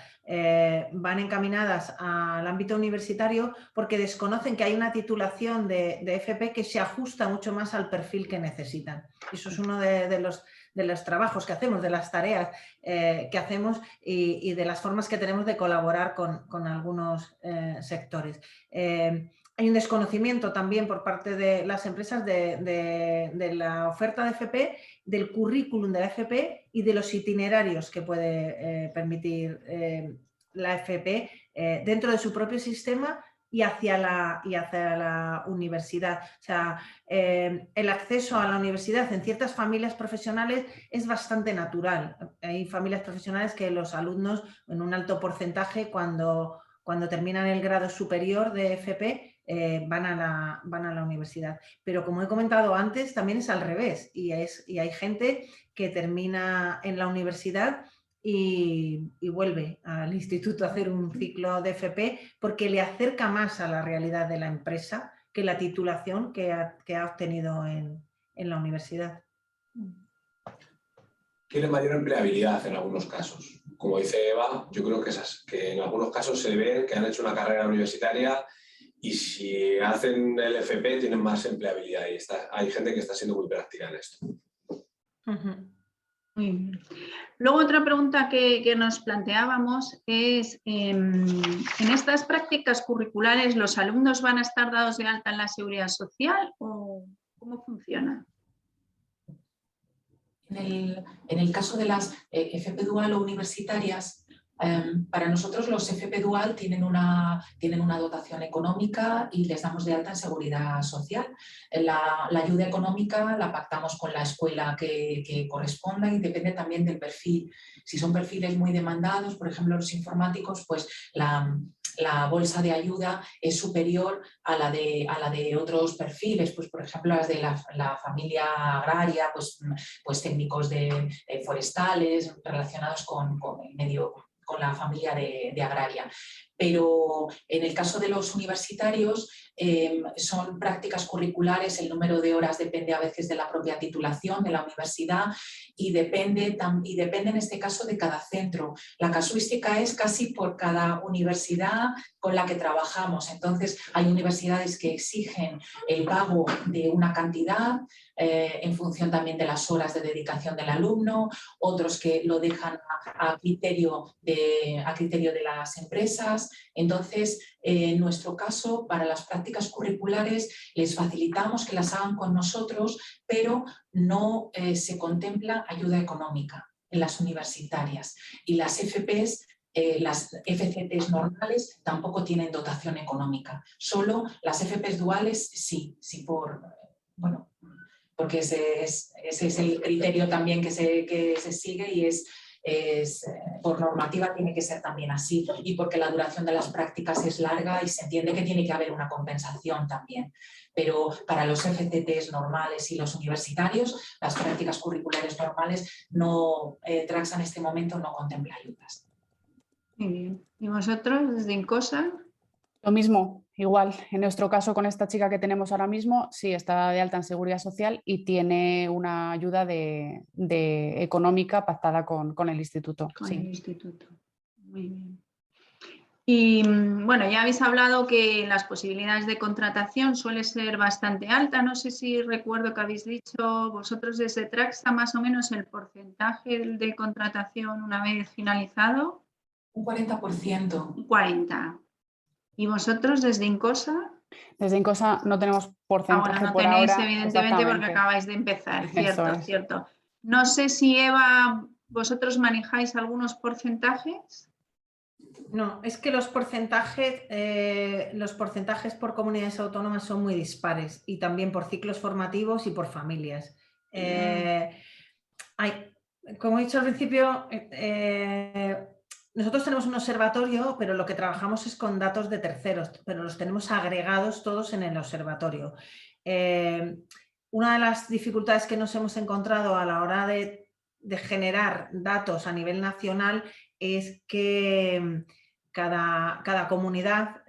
van encaminadas al ámbito universitario porque desconocen que hay una titulación de FP que se ajusta mucho más al perfil que necesitan. Eso es uno de los trabajos que hacemos, de las tareas que hacemos y de las formas que tenemos de colaborar con algunos sectores. Hay un desconocimiento también por parte de las empresas de la oferta de FP, del currículum de la FP y de los itinerarios que puede permitir la FP dentro de su propio sistema y hacia la universidad. O sea, el acceso a la universidad en ciertas familias profesionales es bastante natural. Hay familias profesionales que los alumnos, en un alto porcentaje, cuando terminan el grado superior de FP, van a la universidad. Pero como he comentado antes, también es al revés y hay gente que termina en la universidad y vuelve al instituto a hacer un ciclo de FP porque le acerca más a la realidad de la empresa que la titulación que ha obtenido en la universidad. Tiene mayor empleabilidad en algunos casos. Como dice Eva, yo creo que en algunos casos se ve que han hecho una carrera universitaria y si hacen el FP tienen más empleabilidad y hay gente que está siendo muy práctica en esto. Muy bien. Luego otra pregunta que nos planteábamos es, en estas prácticas curriculares, ¿los alumnos van a estar dados de alta en la Seguridad Social o cómo funciona? En el caso de las FP Dual o universitarias, para nosotros los FP Dual tienen una dotación económica y les damos de alta en Seguridad Social. La ayuda económica la pactamos con la escuela que corresponda y depende también del perfil. Si son perfiles muy demandados, por ejemplo los informáticos, pues la bolsa de ayuda es superior a la de otros perfiles, pues por ejemplo las de la familia agraria, pues técnicos de forestales relacionados con el medio, con la familia de agraria. pero en el caso de los universitarios son prácticas curriculares, el número de horas depende a veces de la propia titulación de la universidad y depende en este caso de cada centro. La casuística es casi por cada universidad con la que trabajamos, entonces hay universidades que exigen el pago de una cantidad en función también de las horas de dedicación del alumno, otros que lo dejan a criterio de las empresas. Entonces, en nuestro caso, para las prácticas curriculares, les facilitamos que las hagan con nosotros, pero no se contempla ayuda económica en las universitarias. Y las FPs, las FCTs normales tampoco tienen dotación económica. Solo las FPs duales sí bueno, porque ese es el criterio también que se sigue y es por normativa tiene que ser también así y porque la duración de las prácticas es larga y se entiende que tiene que haber una compensación también. Pero para los FCTs normales y los universitarios, las prácticas curriculares normales, Traxa en este momento no contempla ayudas. Muy bien. ¿Y vosotros desde Incosa? Lo mismo, igual. En nuestro caso, con esta chica que tenemos ahora mismo, sí está de alta en Seguridad Social y tiene una ayuda económica pactada con el instituto. Con sí. el instituto. Muy bien. Y bueno, ya habéis hablado que las posibilidades de contratación suele ser bastante alta. No sé si recuerdo que habéis dicho vosotros desde Traxa más o menos el porcentaje de contratación una vez finalizado. Un 40%. Un 40%. ¿Y vosotros desde Incosa? Desde Incosa no tenemos porcentaje bueno, no por tenéis, ahora. evidentemente, porque acabáis de empezar, cierto, Eso es. cierto. No sé si, Eva, vosotros manejáis algunos porcentajes. No, es que los porcentajes por comunidades autónomas son muy dispares y también por ciclos formativos y por familias. Como he dicho al principio, nosotros tenemos un observatorio, pero lo que trabajamos es con datos de terceros, pero los tenemos agregados todos en el observatorio. Una de las dificultades que nos hemos encontrado a la hora de generar datos a nivel nacional es que cada comunidad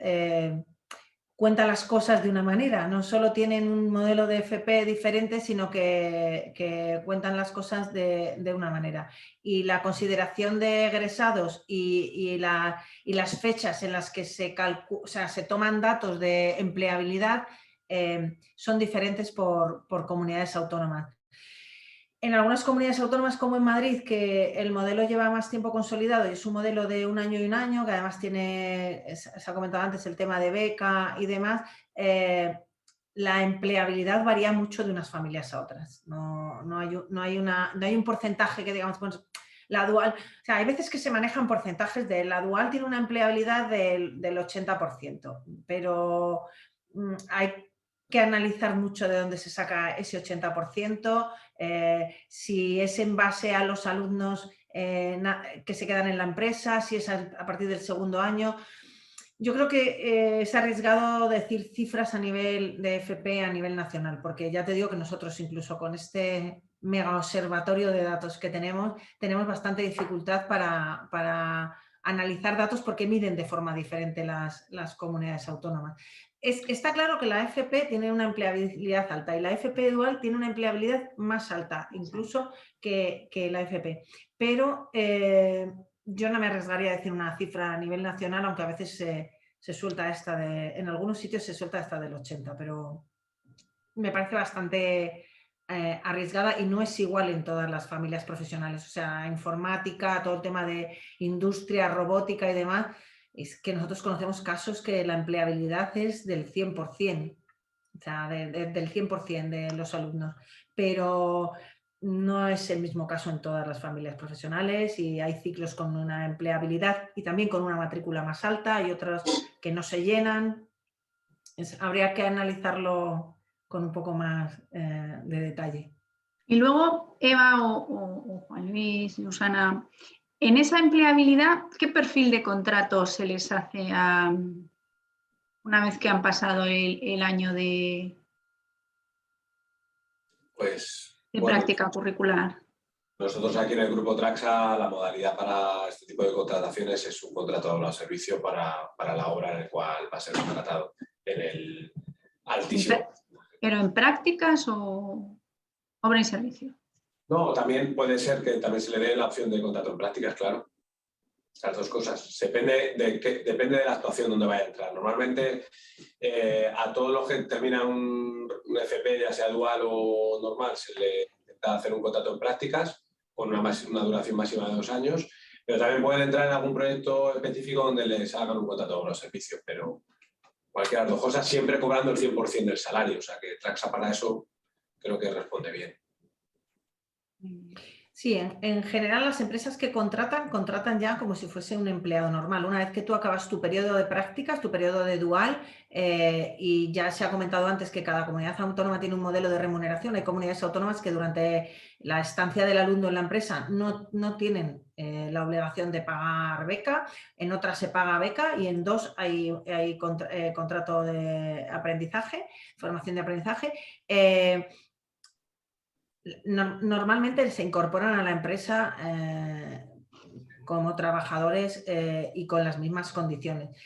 cuenta las cosas de una manera, no solo tienen un modelo de FP diferente, sino que cuentan las cosas de una manera. Y la consideración de egresados y las fechas en las que se toman datos de empleabilidad son diferentes por comunidades autónomas. En algunas comunidades autónomas, como en Madrid, que el modelo lleva más tiempo consolidado y es un modelo de un año y un año, que además tiene, se ha comentado antes, el tema de beca y demás, la empleabilidad varía mucho de unas familias a otras. No hay un porcentaje que digamos, bueno, la dual, o sea, hay veces que se manejan porcentajes de la dual tiene una empleabilidad del 80%, pero hay que analizar mucho de dónde se saca ese 80%, si es en base a los alumnos que se quedan en la empresa, si es a partir del segundo año. Yo creo que es arriesgado decir cifras a nivel de FP a nivel nacional, porque ya te digo que nosotros incluso con este mega observatorio de datos que tenemos bastante dificultad para analizar datos porque miden de forma diferente las comunidades autónomas. Está claro que la FP tiene una empleabilidad alta y la FP dual tiene una empleabilidad más alta, incluso que la FP. Pero yo no me arriesgaría a decir una cifra a nivel nacional, aunque a veces se suelta en algunos sitios se suelta esta del 80, pero me parece bastante arriesgada y no es igual en todas las familias profesionales. O sea, informática, todo el tema de industria, robótica y demás, es que nosotros conocemos casos que la empleabilidad es del 100%, o sea, del 100% de los alumnos, pero no es el mismo caso en todas las familias profesionales y hay ciclos con una empleabilidad y también con una matrícula más alta y otros que no se llenan. Habría que analizarlo con un poco más de detalle. Y luego, Eva o Juan Luis, Susana, en esa empleabilidad, ¿qué perfil de contrato se les hace una vez que han pasado el año de práctica curricular? Nosotros aquí en el Grupo Traxa la modalidad para este tipo de contrataciones es un contrato de obra o servicio para la obra en el cual va a ser contratado en el altísimo. ¿Pero en prácticas o obra y servicio? No, también puede ser que también se le dé la opción de contrato en prácticas, claro. Las dos cosas. Depende de la actuación donde vaya a entrar. Normalmente a todos los que terminan un FP, ya sea dual o normal, se le intenta hacer un contrato en prácticas con una duración máxima de 2 años, pero también pueden entrar en algún proyecto específico donde les hagan un contrato de obra o servicio, pero cualquiera de las dos cosas, siempre cobrando el 100% del salario. O sea que Traxa para eso creo que responde bien. Sí, en general las empresas que contratan ya como si fuese un empleado normal. Una vez que tú acabas tu periodo de prácticas, tu periodo de dual, y ya se ha comentado antes que cada comunidad autónoma tiene un modelo de remuneración. Hay comunidades autónomas que durante la estancia del alumno en la empresa no tienen la obligación de pagar beca, en otras se paga beca y en 2 hay contrato de aprendizaje, formación de aprendizaje. Normalmente se incorporan a la empresa como trabajadores y con las mismas condiciones.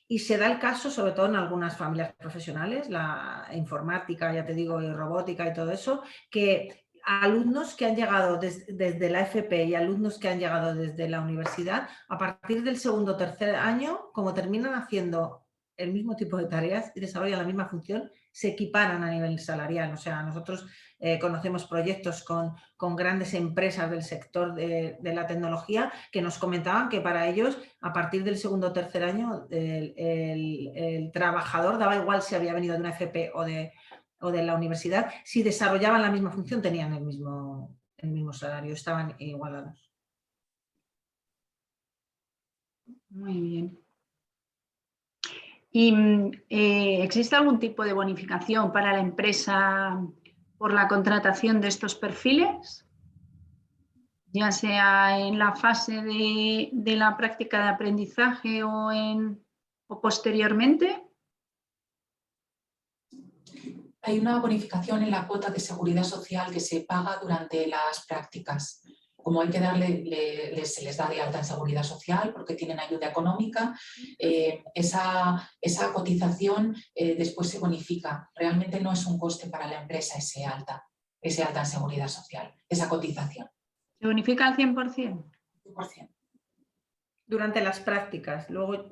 Y se da el caso, sobre todo en algunas familias profesionales, la informática, ya te digo, y robótica y todo eso, que alumnos que han llegado desde la FP y alumnos que han llegado desde la universidad, a partir del segundo o tercer año, como terminan haciendo el mismo tipo de tareas y desarrollan la misma función, se equiparan a nivel salarial. O sea, nosotros conocemos proyectos con grandes empresas del sector de la tecnología que nos comentaban que para ellos, a partir del segundo o tercer año, el trabajador, daba igual si había venido de una FP o de la universidad, si desarrollaban la misma función tenían el mismo salario, estaban igualados. Muy bien. ¿Y existe algún tipo de bonificación para la empresa por la contratación de estos perfiles? Ya sea en la fase de la práctica de aprendizaje o posteriormente. Hay una bonificación en la cuota de seguridad social que se paga durante las prácticas. Como hay que se les da de alta en seguridad social porque tienen ayuda económica, esa cotización después se bonifica. Realmente no es un coste para la empresa ese alta en seguridad social, esa cotización. ¿Se bonifica al 100%? 100%. Durante las prácticas. Luego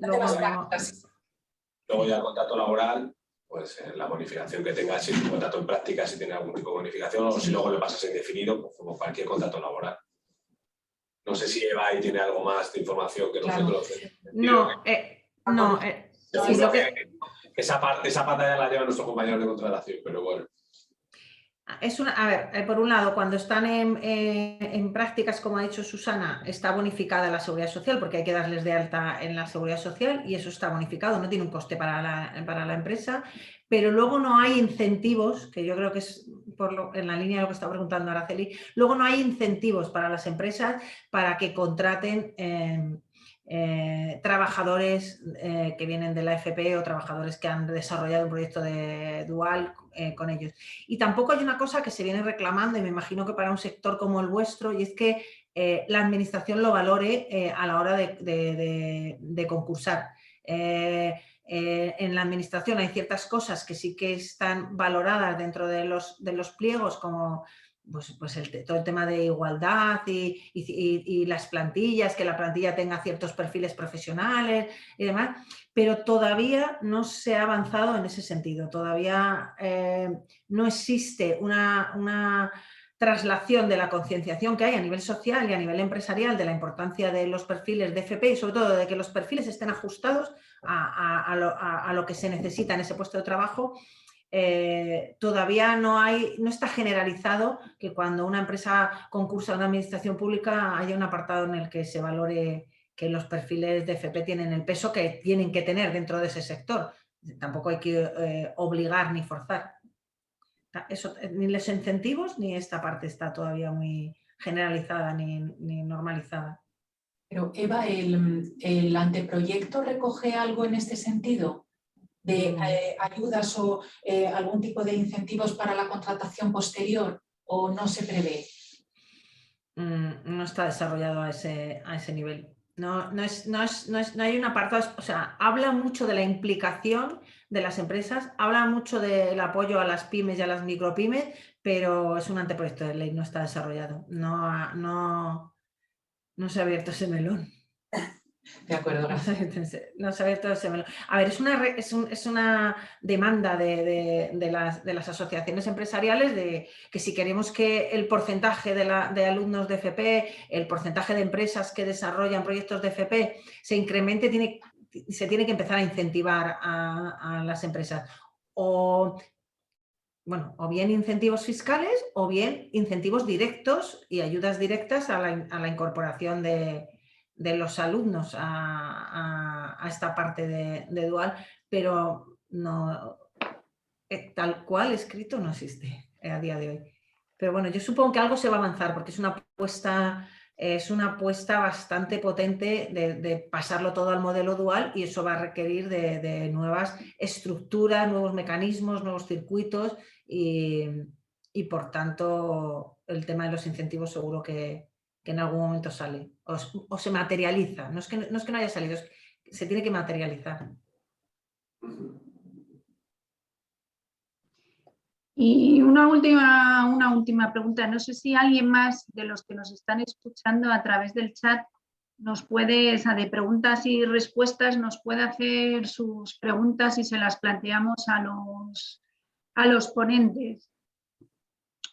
ya el contrato laboral, pues la bonificación que tenga, si es un contrato en práctica, si tiene algún tipo de bonificación, o si luego le pasas indefinido, pues como cualquier contrato laboral. No sé si Eva ahí tiene algo más de información que nosotros. Esa pata ya la llevan nuestros compañeros de contratación, pero bueno. A ver, por un lado, cuando están en prácticas, como ha dicho Susana, está bonificada la seguridad social porque hay que darles de alta en la seguridad social y eso está bonificado, no tiene un coste para la empresa, pero luego no hay incentivos, que yo creo que es en la línea de lo que está preguntando Araceli, luego no hay incentivos para las empresas para que contraten trabajadores que vienen de la FP o trabajadores que han desarrollado un proyecto de dual con ellos. Y tampoco hay una cosa que se viene reclamando, y me imagino que para un sector como el vuestro, y es que la administración lo valore a la hora de concursar. En la administración hay ciertas cosas que sí que están valoradas dentro de los pliegos, como pues todo el tema de igualdad y las plantillas, que la plantilla tenga ciertos perfiles profesionales y demás, pero todavía no se ha avanzado en ese sentido. Todavía no existe una traslación de la concienciación que hay a nivel social y a nivel empresarial de la importancia de los perfiles de FP y sobre todo de que los perfiles estén ajustados a lo que se necesita en ese puesto de trabajo. Todavía no está generalizado que cuando una empresa concursa a una administración pública haya un apartado en el que se valore que los perfiles de FP tienen el peso que tienen que tener dentro de ese sector. Tampoco hay que obligar ni forzar. Eso, ni los incentivos ni esta parte está todavía muy generalizada ni normalizada. Pero Eva, ¿el anteproyecto recoge algo en este sentido? ¿De ayudas o algún tipo de incentivos para la contratación posterior o no se prevé? no está desarrollado a ese nivel. No hay un apartado, o sea, habla mucho de la implicación de las empresas, habla mucho del apoyo a las pymes y a las micropymes, pero es un anteproyecto de ley, no está desarrollado. No se ha abierto ese melón. De acuerdo, gracias. No se ha abierto ese melón. A ver, es una demanda de las asociaciones empresariales de que si queremos que el porcentaje de alumnos de FP, el porcentaje de empresas que desarrollan proyectos de FP se incremente, se tiene que empezar a incentivar a las empresas. O bien incentivos fiscales o bien incentivos directos y ayudas directas a la incorporación de los alumnos a esta parte de Dual, pero no, tal cual escrito no existe a día de hoy. Pero bueno, yo supongo que algo se va a avanzar porque es una apuesta bastante potente de pasarlo todo al modelo dual, y eso va a requerir de nuevas estructuras, nuevos mecanismos, nuevos circuitos y por tanto el tema de los incentivos seguro que en algún momento sale o se materializa. No es que no haya salido, es que se tiene que materializar. Y una última pregunta. No sé si alguien más de los que nos están escuchando a través del chat nos puede, de preguntas y respuestas, nos puede hacer sus preguntas y se las planteamos a los ponentes.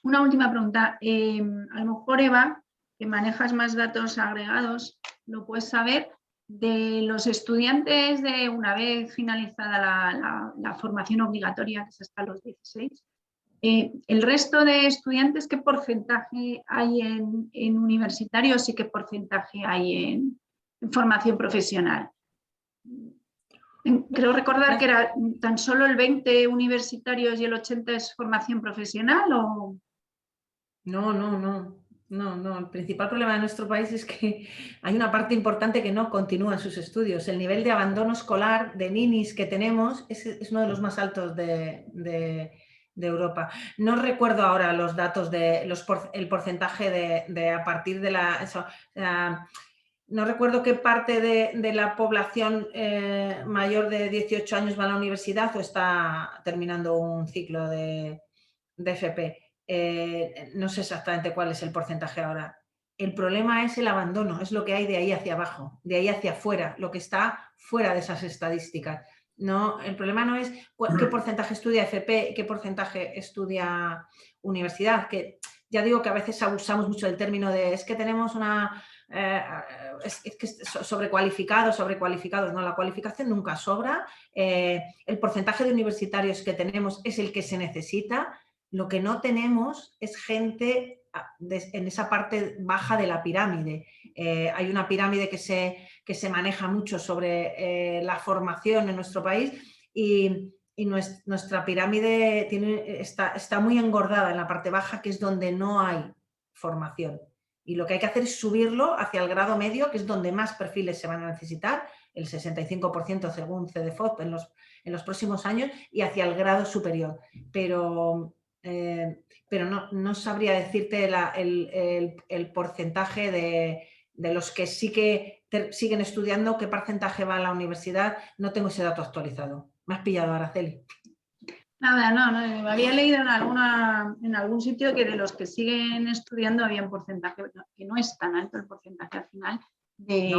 Una última pregunta. A lo mejor, Eva, que manejas más datos agregados, lo puedes saber. De los estudiantes de una vez finalizada la formación obligatoria, que es hasta los 16, el resto de estudiantes, ¿qué porcentaje hay en universitarios y qué porcentaje hay en formación profesional? Creo recordar que era tan solo el 20 universitarios y el 80 es formación profesional, ¿o? No. El principal problema de nuestro país es que hay una parte importante que no continúa sus estudios. El nivel de abandono escolar de ninis que tenemos es uno de los más altos de Europa. No recuerdo ahora los datos el porcentaje de a partir de no recuerdo qué parte de la población mayor de 18 años va a la universidad o está terminando un ciclo de FP. No sé exactamente cuál es el porcentaje ahora. El problema es el abandono, es lo que hay de ahí hacia abajo, de ahí hacia afuera, lo que está fuera de esas estadísticas. No, el problema no es qué porcentaje estudia FP, qué porcentaje estudia universidad, que ya digo que a veces abusamos mucho del término de es que tenemos es que sobrecualificados, no, la cualificación nunca sobra, el porcentaje de universitarios que tenemos es el que se necesita. Lo que no tenemos es gente en esa parte baja de la pirámide. Hay una pirámide que se maneja mucho sobre la formación en nuestro país y nuestra pirámide está muy engordada en la parte baja, que es donde no hay formación. Y lo que hay que hacer es subirlo hacia el grado medio, que es donde más perfiles se van a necesitar, el 65% según CDFOP en los próximos años, y hacia el grado superior. Pero no sabría decirte el porcentaje de los que sí que siguen estudiando, qué porcentaje va a la universidad. No tengo ese dato actualizado. Me has pillado, Araceli. Nada, no. Había leído en algún sitio que de los que siguen estudiando había un porcentaje, que no es tan alto el porcentaje al final de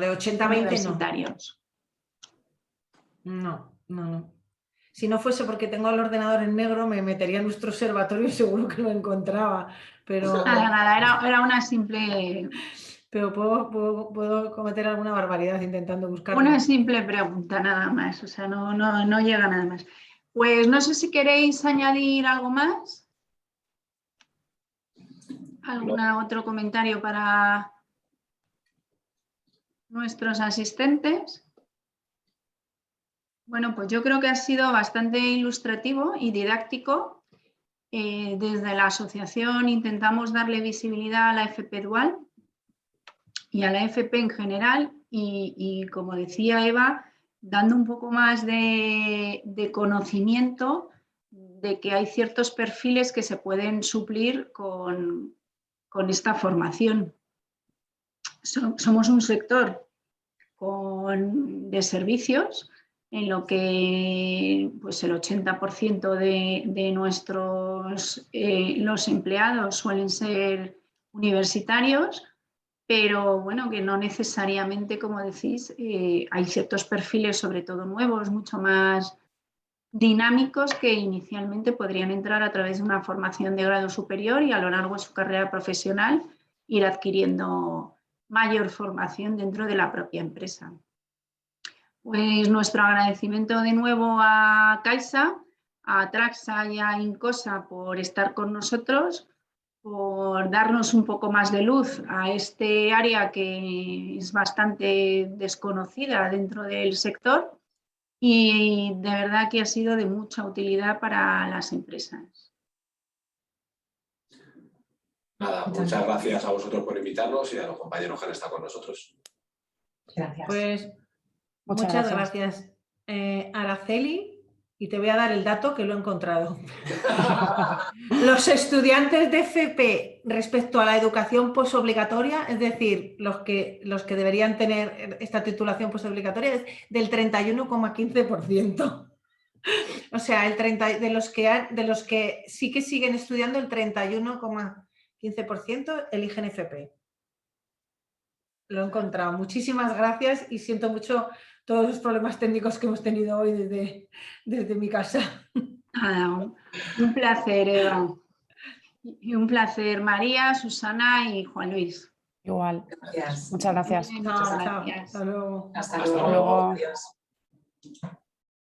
de 80 a 20 universitarios. No. Si no fuese porque tengo el ordenador en negro, me metería en nuestro observatorio y seguro que lo encontraba. Pero nada, era una simple... Pero puedo cometer alguna barbaridad intentando buscarlo. Una simple pregunta, nada más. O sea, no llega nada más. Pues no sé si queréis añadir algo más. ¿Algún otro comentario para nuestros asistentes? Bueno, pues yo creo que ha sido bastante ilustrativo y didáctico. Desde la asociación intentamos darle visibilidad a la FP Dual y a la FP en general y como decía Eva, dando un poco más de conocimiento de que hay ciertos perfiles que se pueden suplir con con esta formación. Somos un sector de servicios en lo que pues el 80% de nuestros los empleados suelen ser universitarios, pero bueno, que no necesariamente, como decís, hay ciertos perfiles, sobre todo nuevos, mucho más dinámicos, que inicialmente podrían entrar a través de una formación de grado superior y a lo largo de su carrera profesional ir adquiriendo mayor formación dentro de la propia empresa. Pues nuestro agradecimiento de nuevo a Caixa, a Traxa y a Incosa por estar con nosotros, por darnos un poco más de luz a este área que es bastante desconocida dentro del sector y de verdad que ha sido de mucha utilidad para las empresas. Nada, muchas gracias a vosotros por invitarnos y a los compañeros que han estado con nosotros. Gracias. Pues Muchas gracias. Araceli, y te voy a dar el dato que lo he encontrado. Los estudiantes de FP respecto a la educación posobligatoria, es decir, los que deberían tener esta titulación posobligatoria, es del 31,15%. O sea, de los que sí que siguen estudiando, el 31,15% eligen FP. Lo he encontrado. Muchísimas gracias y siento mucho todos los problemas técnicos que hemos tenido hoy desde mi casa. Nada, un placer, Eva. Y un placer, María, Susana y Juan Luis. Igual. Gracias. Muchas gracias. Muchas Chao, gracias. Hasta luego. Hasta Hasta luego. luego. Adiós.